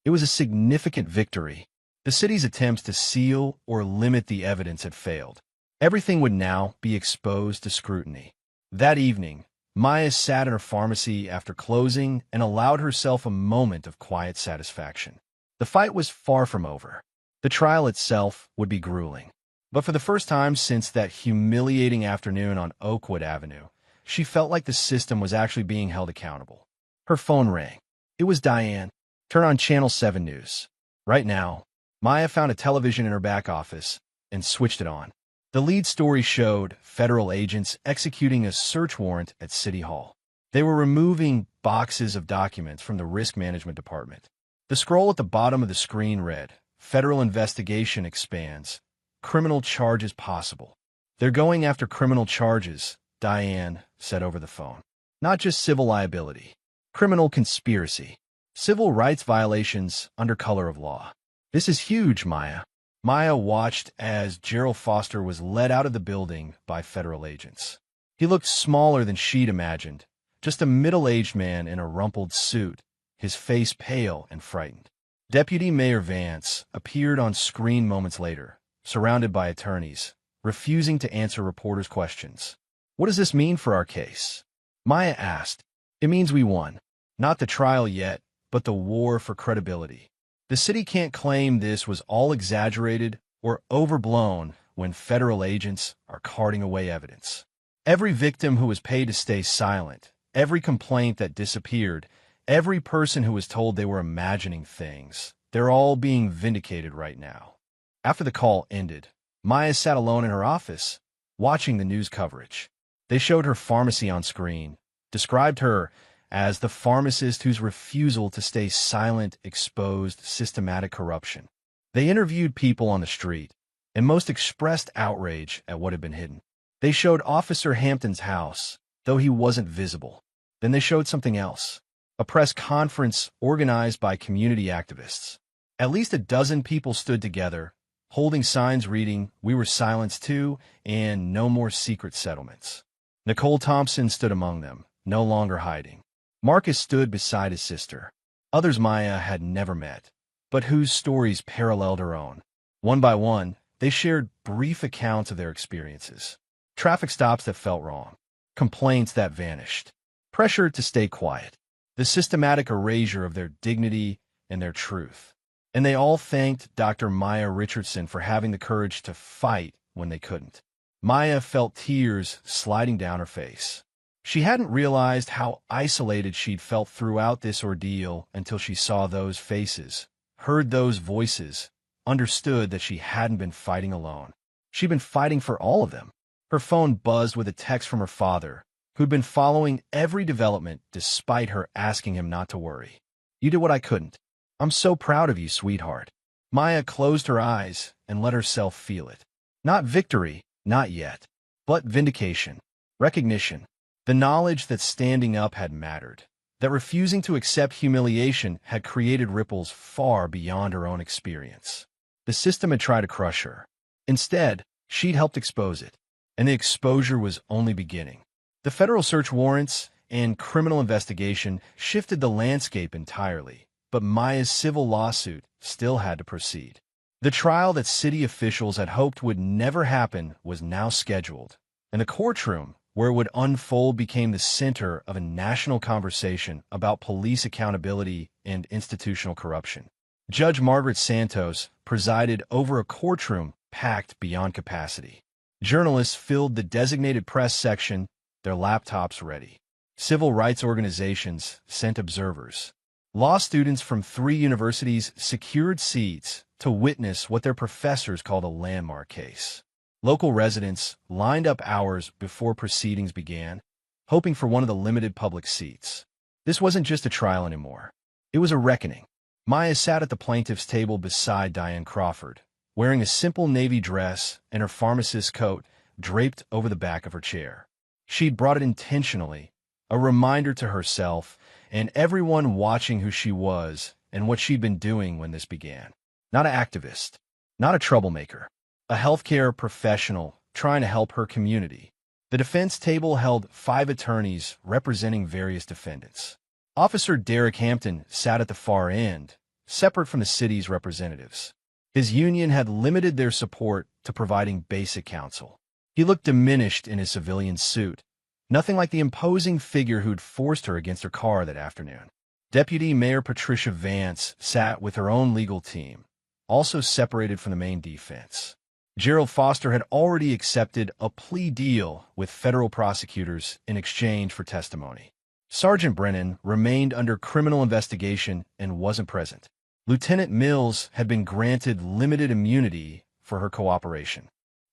It was a significant victory. The city's attempts to seal or limit the evidence had failed. Everything would now be exposed to scrutiny. That evening, Maya sat in her pharmacy after closing and allowed herself a moment of quiet satisfaction. The fight was far from over. The trial itself would be grueling. But for the first time since that humiliating afternoon on Oakwood Avenue, she felt like the system was actually being held accountable. Her phone rang. It was Diane. Turn on Channel 7 News. Right now, Maya found a television in her back office and switched it on. The lead story showed federal agents executing a search warrant at City Hall. They were removing boxes of documents from the risk management department. The scroll at the bottom of the screen read, "Federal investigation expands. Criminal charges possible." "They're going after criminal charges," Diane said over the phone. "Not just civil liability. Criminal conspiracy. Civil rights violations under color of law." "This is huge, Maya." Maya watched as Gerald Foster was led out of the building by federal agents. He looked smaller than she'd imagined, just a middle-aged man in a rumpled suit, his face pale and frightened. Deputy Mayor Vance appeared on screen moments later, surrounded by attorneys, refusing to answer reporters' questions. "What does this mean for our case?" Maya asked. "It means we won. Not the trial yet, but the war for credibility. The city can't claim this was all exaggerated or overblown when federal agents are carting away evidence. Every victim who was paid to stay silent, every complaint that disappeared, every person who was told they were imagining things, they're all being vindicated right now." After the call ended, Maya sat alone in her office, watching the news coverage. They showed her pharmacy on screen, described her as the pharmacist whose refusal to stay silent exposed systematic corruption. They interviewed people on the street, and most expressed outrage at what had been hidden. They showed Officer Hampton's house, though he wasn't visible. Then they showed something else, a press conference organized by community activists. At least a dozen people stood together, holding signs reading, "We were silenced too," and "No more secret settlements." Nicole Thompson stood among them, no longer hiding. Marcus stood beside his sister. Others Maya had never met, but whose stories paralleled her own. One by one, they shared brief accounts of their experiences. Traffic stops that felt wrong, complaints that vanished, pressure to stay quiet, the systematic erasure of their dignity and their truth. And they all thanked Dr. Maya Richardson for having the courage to fight when they couldn't. Maya felt tears sliding down her face. She hadn't realized how isolated she'd felt throughout this ordeal until she saw those faces, heard those voices, understood that she hadn't been fighting alone. She'd been fighting for all of them. Her phone buzzed with a text from her father, who'd been following every development despite her asking him not to worry. "You did what I couldn't. I'm so proud of you, sweetheart." Maya closed her eyes and let herself feel it. Not victory, not yet, but vindication, recognition. The knowledge that standing up had mattered, that refusing to accept humiliation had created ripples far beyond her own experience. The system had tried to crush her. Instead, she'd helped expose it, and the exposure was only beginning. The federal search warrants and criminal investigation shifted the landscape entirely, but Maya's civil lawsuit still had to proceed. The trial that city officials had hoped would never happen was now scheduled, and the courtroom where it would unfold became the center of a national conversation about police accountability and institutional corruption. Judge Margaret Santos presided over a courtroom packed beyond capacity. Journalists filled the designated press section, their laptops ready. Civil rights organizations sent observers. Law students from 3 universities secured seats to witness what their professors called a landmark case. Local residents lined up hours before proceedings began, hoping for one of the limited public seats. This wasn't just a trial anymore. It was a reckoning. Maya sat at the plaintiff's table beside Diane Crawford, wearing a simple navy dress and her pharmacist's coat draped over the back of her chair. She'd brought it intentionally, a reminder to herself and everyone watching who she was and what she'd been doing when this began. Not an activist, not a troublemaker, a healthcare professional trying to help her community. The defense table held 5 attorneys representing various defendants. Officer Derek Hampton sat at the far end, separate from the city's representatives. His union had limited their support to providing basic counsel. He looked diminished in his civilian suit, nothing like the imposing figure who'd forced her against her car that afternoon. Deputy Mayor Patricia Vance sat with her own legal team, also separated from the main defense. Gerald Foster had already accepted a plea deal with federal prosecutors in exchange for testimony. Sergeant Brennan remained under criminal investigation and wasn't present. Lieutenant Mills had been granted limited immunity for her cooperation.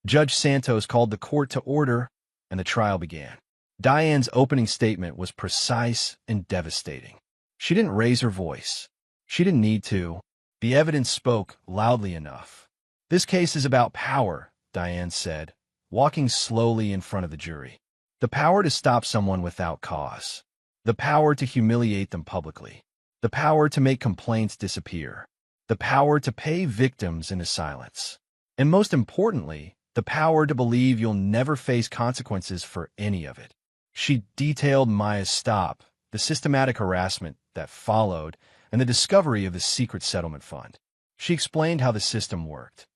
Judge Santos called the court to order, and the trial began. Diane's opening statement was precise and devastating. She didn't raise her voice. She didn't need to. The evidence spoke loudly enough. "This case is about power," Diane said, walking slowly in front of the jury. "The power to stop someone without cause. The power to humiliate them publicly. The power to make complaints disappear. The power to pay victims into silence. And most importantly, the power to believe you'll never face consequences for any of it." She detailed Maya's stop, the systematic harassment that followed, and the discovery of the secret settlement fund. She explained how the system worked.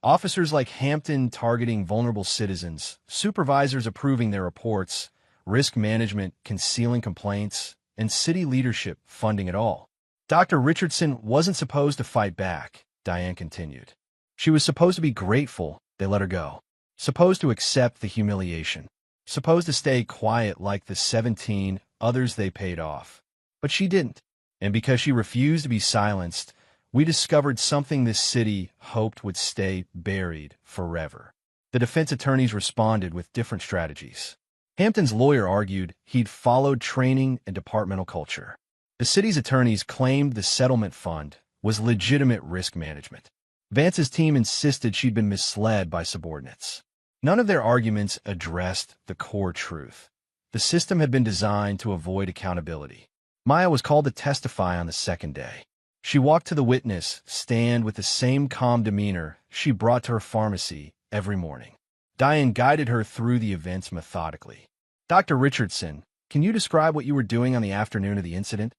Officers like Hampton targeting vulnerable citizens, supervisors approving their reports, risk management concealing complaints, and city leadership funding it all. Dr. Richardson wasn't supposed to fight back, Diane continued. She was supposed to be grateful they let her go, supposed to accept the humiliation, supposed to stay quiet like the 17 others they paid off. But she didn't, and because she refused to be silenced, we discovered something this city hoped would stay buried forever. The defense attorneys responded with different strategies. Hampton's lawyer argued he'd followed training and departmental culture. The city's attorneys claimed the settlement fund was legitimate risk management. Vance's team insisted she'd been misled by subordinates. None of their arguments addressed the core truth. The system had been designed to avoid accountability. Maya was called to testify on the second day. She walked to the witness stand with the same calm demeanor she brought to her pharmacy every morning. Diane guided her through the events methodically. "Dr. Richardson, can you describe what you were doing on the afternoon of the incident?"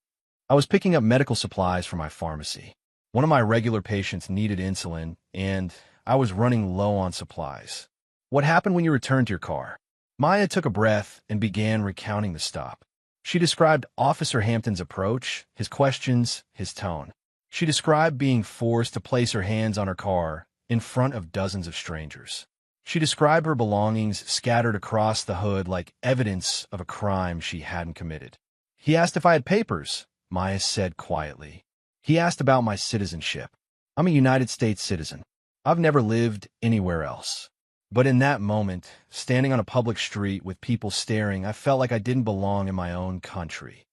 "I was picking up medical supplies for my pharmacy. One of my regular patients needed insulin, and I was running low on supplies." "What happened when you returned to your car?" Maya took a breath and began recounting the stop. She described Officer Hampton's approach, his questions, his tone. She described being forced to place her hands on her car in front of dozens of strangers. She described her belongings scattered across the hood like evidence of a crime she hadn't committed. "He asked if I had papers," Maya said quietly. "He asked about my citizenship. I'm a United States citizen. I've never lived anywhere else." But in that moment, standing on a public street with people staring, I felt like I didn't belong in my own country.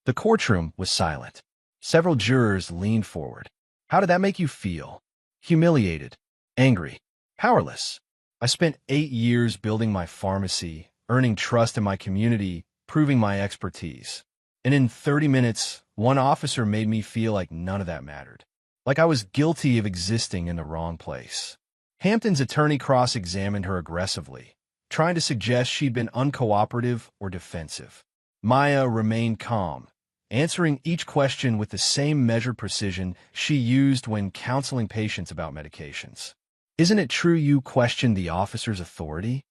The courtroom was silent. Several jurors leaned forward. "How did that make you feel?" "Humiliated, angry, powerless. I spent 8 years building my pharmacy, earning trust in my community, proving my expertise. And in 30 minutes, one officer made me feel like none of that mattered. Like I was guilty of existing in the wrong place." Hampton's attorney cross-examined her aggressively, trying to suggest she'd been uncooperative or defensive. Maya remained calm, answering each question with the same measured precision she used when counseling patients about medications. "Isn't it true you questioned the officer's authority?"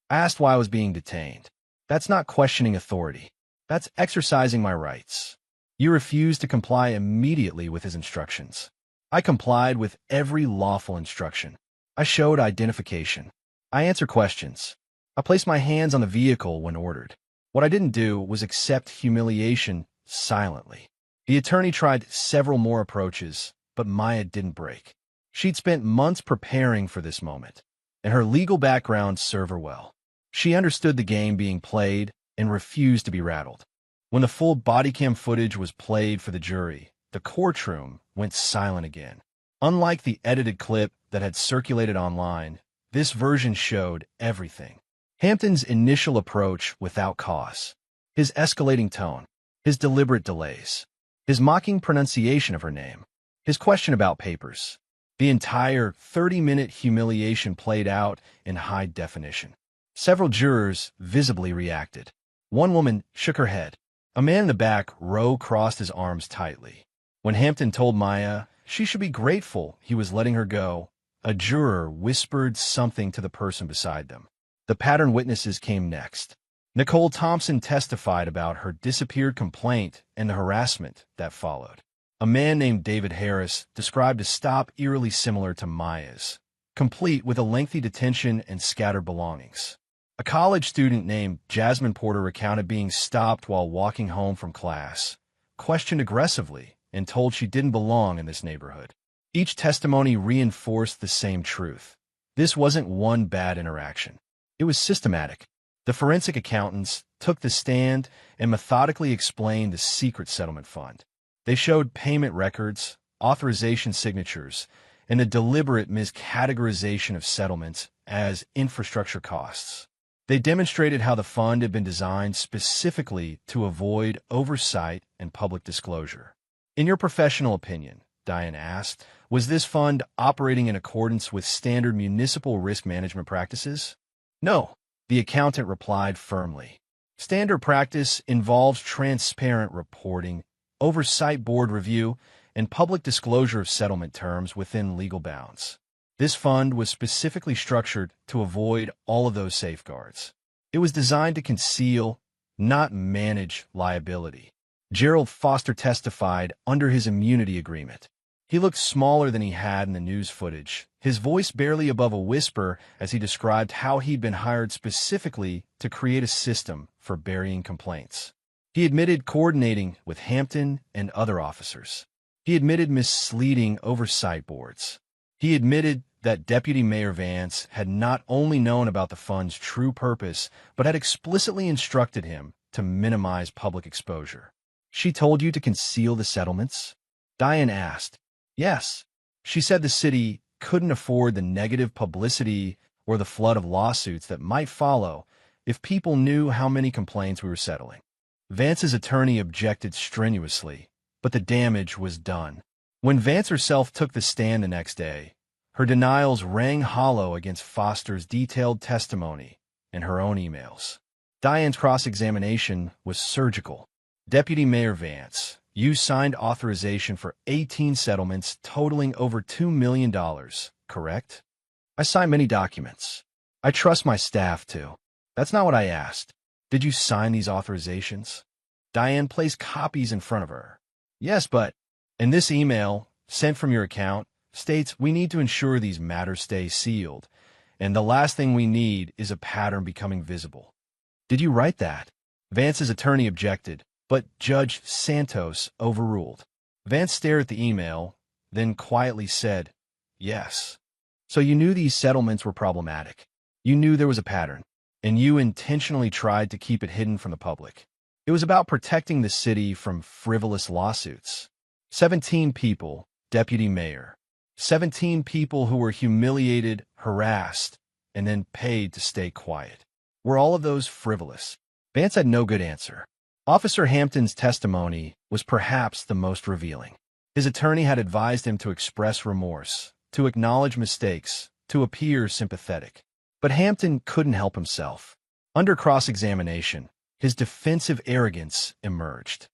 "I asked why I was being detained." "That's not questioning authority. That's exercising my rights." "You refused to comply immediately with his instructions." "I complied with every lawful instruction. I showed identification. I answered questions. I placed my hands on the vehicle when ordered. What I didn't do was accept humiliation silently." The attorney tried several more approaches, but Maya didn't break. She'd spent months preparing for this moment, and her legal background served her well. She understood the game being played and refused to be rattled. When the full body cam footage was played for the jury, the courtroom went silent again. Unlike the edited clip that had circulated online, This version showed everything. Hampton's initial approach without cause, his escalating tone, his deliberate delays, his mocking pronunciation of her name, his question about papers. The entire 30-minute humiliation played out in high definition. Several jurors visibly reacted. One woman shook her head. A man in the back row crossed his arms tightly. When Hampton told Maya she should be grateful he was letting her go, a juror whispered something to the person beside them. The pattern witnesses came next. Nicole Thompson testified about her disappeared complaint and the harassment that followed. A man named David Harris described a stop eerily similar to Maya's, complete with a lengthy detention and scattered belongings. A college student named Jasmine Porter recounted being stopped while walking home from class, questioned aggressively, and told she didn't belong in this neighborhood. Each testimony reinforced the same truth. This wasn't one bad interaction. It was systematic. The forensic accountants took the stand and methodically explained the secret settlement fund. They showed payment records, authorization signatures, and a deliberate miscategorization of settlements as infrastructure costs. They demonstrated how the fund had been designed specifically to avoid oversight and public disclosure. In your professional opinion, Diane asked, was this fund operating in accordance with standard municipal risk management practices? No, the accountant replied firmly. Standard practice involves transparent reporting, oversight board review, and public disclosure of settlement terms within legal bounds. This fund was specifically structured to avoid all of those safeguards. It was designed to conceal, not manage, liability. Gerald Foster testified under his immunity agreement. He looked smaller than he had in the news footage, his voice barely above a whisper as he described how he'd been hired specifically to create a system for burying complaints. He admitted coordinating with Hampton and other officers. He admitted misleading oversight boards. He admitted that Deputy Mayor Vance had not only known about the fund's true purpose, but had explicitly instructed him to minimize public exposure. She told you to conceal the settlements? Diane asked. Yes. She said the city couldn't afford the negative publicity or the flood of lawsuits that might follow if people knew how many complaints we were settling. Vance's attorney objected strenuously, but the damage was done. When Vance herself took the stand the next day, her denials rang hollow against Foster's detailed testimony and her own emails. Diane's cross-examination was surgical. Deputy Mayor Vance, you signed authorization for 18 settlements totaling over $2 million, correct? I signed many documents. I trust my staff, too. That's not what I asked. Did you sign these authorizations? Diane placed copies in front of her. Yes, but... And this email, sent from your account, states we need to ensure these matters stay sealed, and the last thing we need is a pattern becoming visible. Did you write that? Vance's attorney objected, but Judge Santos overruled. Vance stared at the email, then quietly said, yes. So you knew these settlements were problematic. You knew there was a pattern, and you intentionally tried to keep it hidden from the public. It was about protecting the city from frivolous lawsuits. 17 people, deputy mayor. 17 people who were humiliated, harassed, and then paid to stay quiet. Were all of those frivolous? Vance had no good answer. Officer Hampton's testimony was perhaps the most revealing. His attorney had advised him to express remorse, to acknowledge mistakes, to appear sympathetic. But Hampton couldn't help himself. Under cross-examination, his defensive arrogance emerged.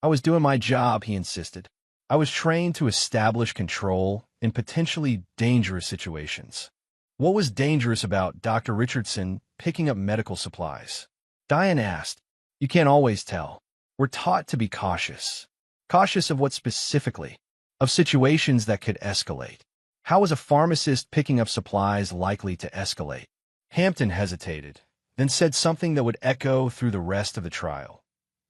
I was doing my job, he insisted. I was trained to establish control in potentially dangerous situations. What was dangerous about Dr. Richardson picking up medical supplies? Diane asked. You can't always tell. We're taught to be cautious. Cautious of what specifically? Of situations that could escalate. How was a pharmacist picking up supplies likely to escalate? Hampton hesitated, then said something that would echo through the rest of the trial.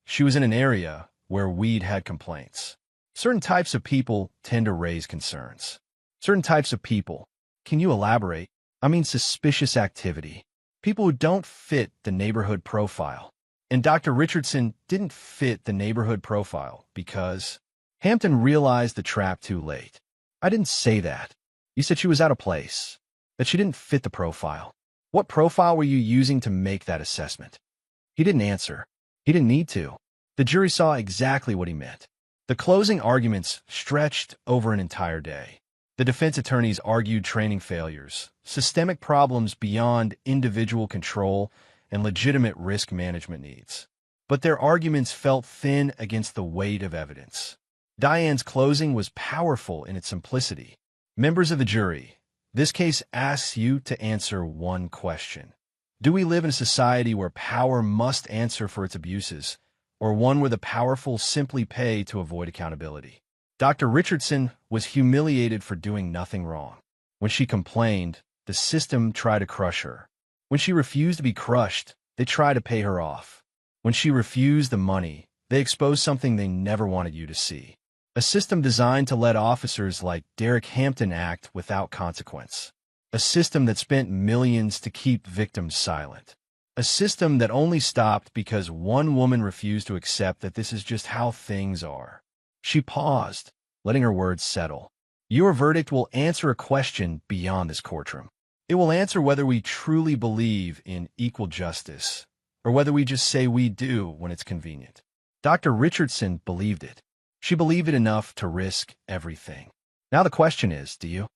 She was in an area where we'd had complaints. Certain types of people tend to raise concerns. Certain types of people. Can you elaborate? I mean suspicious activity. People who don't fit the neighborhood profile. And Dr. Richardson didn't fit the neighborhood profile because Hampton realized the trap too late. I didn't say that. You said she was out of place. that she didn't fit the profile. What profile were you using to make that assessment? He didn't answer. He didn't need to. The jury saw exactly what he meant. The closing arguments stretched over an entire day. The defense attorneys argued training failures, systemic problems beyond individual control, and legitimate risk management needs. But their arguments felt thin against the weight of evidence. Diane's closing was powerful in its simplicity. Members of the jury, this case asks you to answer one question. Do we live in a society where power must answer for its abuses, or one where the powerful simply pay to avoid accountability? Dr. Richardson was humiliated for doing nothing wrong. When she complained, the system tried to crush her. When she refused to be crushed, they tried to pay her off. When she refused the money, they exposed something they never wanted you to see. A system designed to let officers like Derek Hampton act without consequence. A system that spent millions to keep victims silent. A system that only stopped because one woman refused to accept that this is just how things are. She paused, letting her words settle. Your verdict will answer a question beyond this courtroom. It will answer whether we truly believe in equal justice, or whether we just say we do when it's convenient. Dr. Richardson believed it. She believed it enough to risk everything. Now the question is, do you?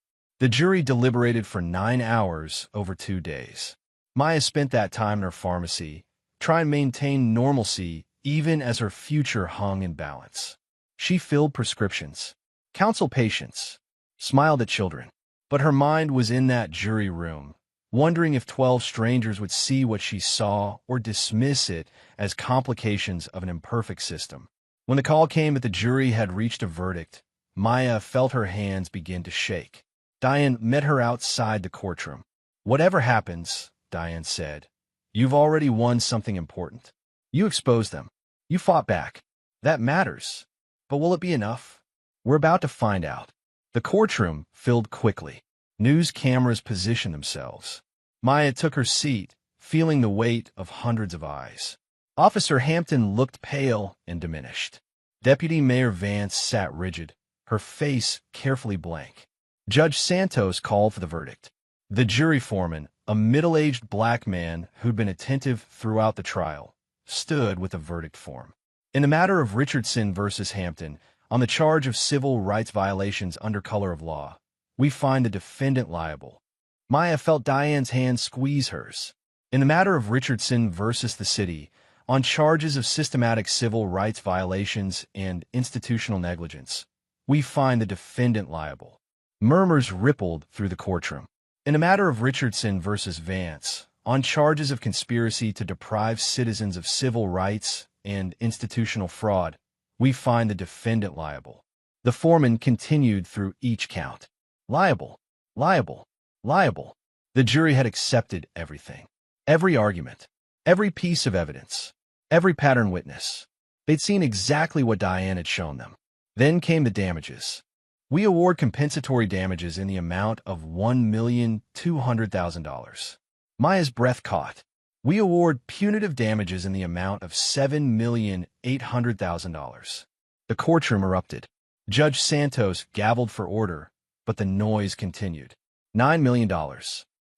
The jury deliberated for 9 hours over 2 days. Maya spent that time in her pharmacy, trying to maintain normalcy even as her future hung in balance. She filled prescriptions, counseled patients, smiled at children. But her mind was in that jury room, wondering if 12 strangers would see what she saw or dismiss it as complications of an imperfect system. When the call came that the jury had reached a verdict, Maya felt her hands begin to shake. Diane met her outside the courtroom. Whatever happens, Diane said, you've already won something important. You exposed them. You fought back. That matters. But will it be enough? We're about to find out. The courtroom filled quickly. News cameras positioned themselves. Maya took her seat, feeling the weight of hundreds of eyes. Officer Hampton looked pale and diminished. Deputy Mayor Vance sat rigid, her face carefully blank. Judge Santos called for the verdict. The jury foreman, a middle-aged black man who'd been attentive throughout the trial, stood with the verdict form. In the matter of Richardson versus Hampton, on the charge of civil rights violations under color of law, we find the defendant liable. Maya felt Diane's hand squeeze hers. In the matter of Richardson versus the city, on charges of systematic civil rights violations and institutional negligence, we find the defendant liable. Murmurs rippled through the courtroom. In the matter of Richardson versus Vance, on charges of conspiracy to deprive citizens of civil rights and institutional fraud, we find the defendant liable. The foreman continued through each count. Liable, liable, liable. The jury had accepted everything. Every argument, every piece of evidence, every pattern witness. They'd seen exactly what Diane had shown them. Then came the damages. We award compensatory damages in the amount of $1,200,000. Maya's breath caught. We award punitive damages in the amount of $7,800,000. The courtroom erupted. Judge Santos gavelled for order, but the noise continued. $9 million.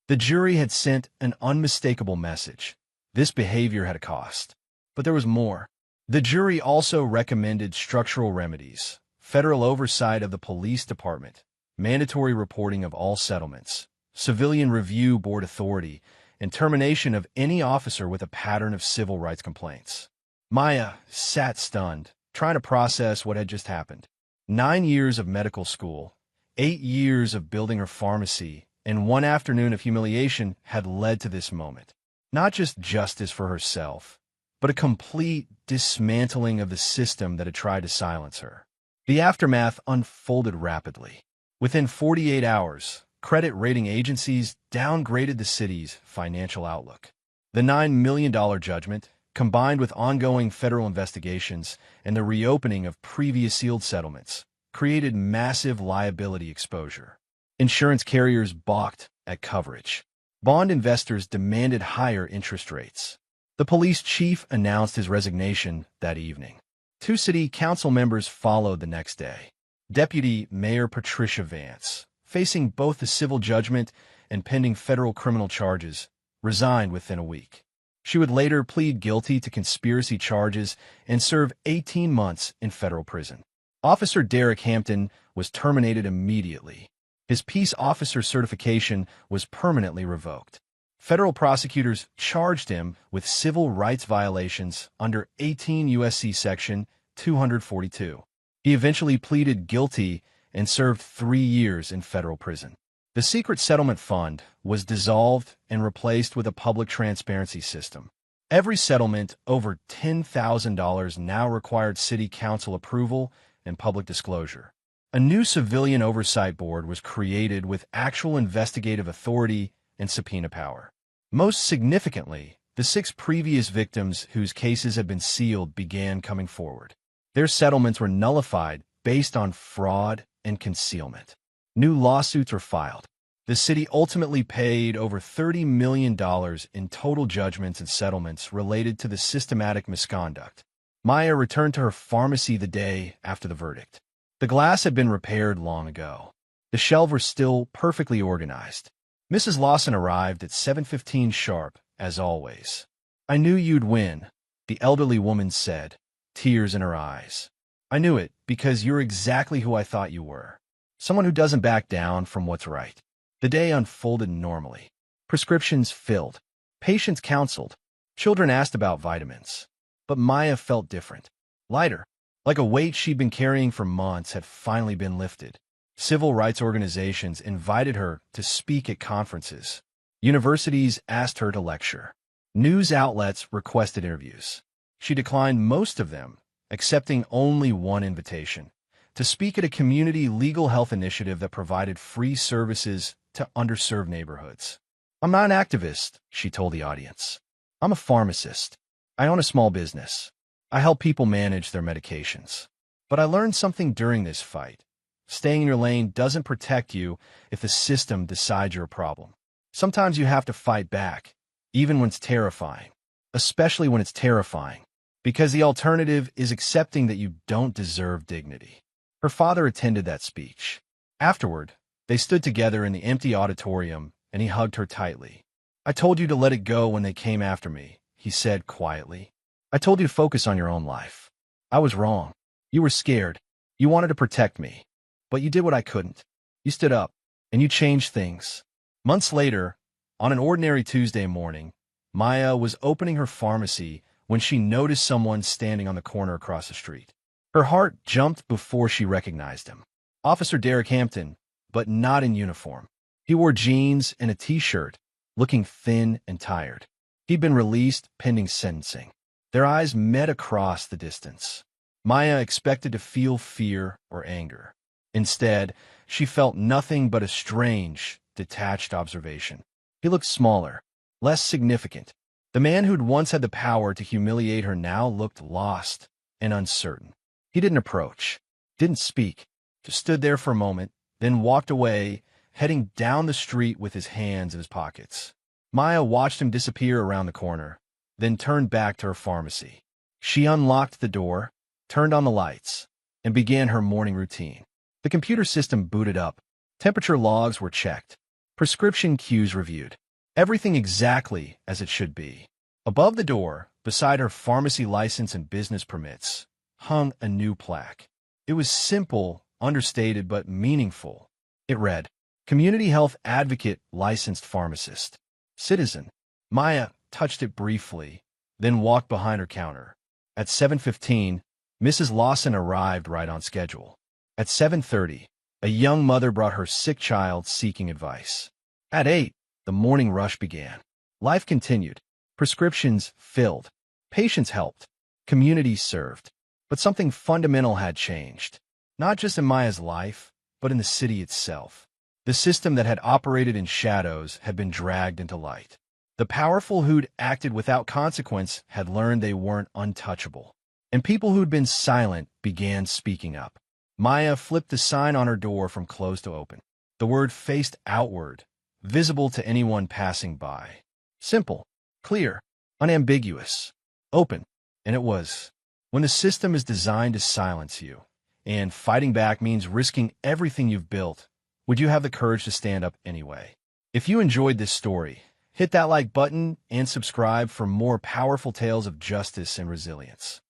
The jury had sent an unmistakable message. This behavior had a cost. But there was more. The jury also recommended structural remedies, federal oversight of the police department, mandatory reporting of all settlements, civilian review board authority, and termination of any officer with a pattern of civil rights complaints. Maya sat stunned, trying to process what had just happened. 9 years of medical school, 8 years of building her pharmacy, and 1 afternoon of humiliation had led to this moment. Not just justice for herself, but a complete dismantling of the system that had tried to silence her. The aftermath unfolded rapidly. Within 48 hours, credit rating agencies downgraded the city's financial outlook. The $9 million judgment, combined with ongoing federal investigations and the reopening of previous sealed settlements, created massive liability exposure. Insurance carriers balked at coverage. Bond investors demanded higher interest rates. The police chief announced his resignation that evening. 2 city council members followed the next day. Deputy Mayor Patricia Vance, facing both the civil judgment and pending federal criminal charges, resigned within a week. She would later plead guilty to conspiracy charges and serve 18 months in federal prison. Officer Derek Hampton was terminated immediately. His peace officer certification was permanently revoked. Federal prosecutors charged him with civil rights violations under 18 U.S.C. Section 242. He eventually pleaded guilty and served 3 years in federal prison. The secret settlement fund was dissolved and replaced with a public transparency system. Every settlement over $10,000 now required city council approval and public disclosure. A new civilian oversight board was created with actual investigative authority and subpoena power. Most significantly, the 6 previous victims whose cases had been sealed began coming forward. Their settlements were nullified based on fraud and concealment. New lawsuits were filed. The city ultimately paid over $30 million in total judgments and settlements related to the systematic misconduct. Maya returned to her pharmacy the day after the verdict. The glass had been repaired long ago. The shelves were still perfectly organized. Mrs. Lawson arrived at 7:15 sharp, as always. "I knew you'd win," the elderly woman said, tears in her eyes. "I knew it because you're exactly who I thought you were. Someone who doesn't back down from what's right." The day unfolded normally. Prescriptions filled. Patients counseled. Children asked about vitamins. But Maya felt different. Lighter. Like a weight she'd been carrying for months had finally been lifted. Civil rights organizations invited her to speak at conferences. Universities asked her to lecture. News outlets requested interviews. She declined most of them, accepting only one invitation: to speak at a community legal health initiative that provided free services to underserved neighborhoods. "I'm not an activist," she told the audience. "I'm a pharmacist. I own a small business. I help people manage their medications. But I learned something during this fight. Staying in your lane doesn't protect you if the system decides you're a problem. Sometimes you have to fight back, even when it's terrifying, especially when it's terrifying, because the alternative is accepting that you don't deserve dignity." Her father attended that speech. Afterward, they stood together in the empty auditorium, and he hugged her tightly. "I told you to let it go when they came after me," he said quietly. "I told you to focus on your own life. I was wrong. You were scared. You wanted to protect me. But you did what I couldn't. You stood up, and you changed things." Months later, on an ordinary Tuesday morning, Maya was opening her pharmacy when she noticed someone standing on the corner across the street. Her heart jumped before she recognized him. Officer Derek Hampton, but not in uniform. He wore jeans and a t-shirt, looking thin and tired. He'd been released pending sentencing. Their eyes met across the distance. Maya expected to feel fear or anger. Instead, she felt nothing but a strange, detached observation. He looked smaller, less significant. The man who'd once had the power to humiliate her now looked lost and uncertain. He didn't approach, didn't speak, just stood there for a moment, then walked away, heading down the street with his hands in his pockets. Maya watched him disappear around the corner, then turned back to her pharmacy. She unlocked the door, turned on the lights, and began her morning routine. The computer system booted up. Temperature logs were checked. Prescription queues reviewed. Everything exactly as it should be. Above the door, beside her pharmacy license and business permits, hung a new plaque. It was simple, understated, but meaningful. It read, "Community Health Advocate Licensed Pharmacist. Citizen." Maya touched it briefly, then walked behind her counter. At 7:15, Mrs. Lawson arrived right on schedule. At 7:30, a young mother brought her sick child seeking advice. At 8, the morning rush began. Life continued. Prescriptions filled. Patients helped. Communities served. But something fundamental had changed. Not just in Maya's life, but in the city itself. The system that had operated in shadows had been dragged into light. The powerful who'd acted without consequence had learned they weren't untouchable. And people who'd been silent began speaking up. Maya flipped the sign on her door from closed to open. The word faced outward, visible to anyone passing by. Simple, clear, unambiguous, open. And it was. When the system is designed to silence you, and fighting back means risking everything you've built, Would you have the courage to stand up anyway? If you enjoyed this story, hit that like button and subscribe for more powerful tales of justice and resilience.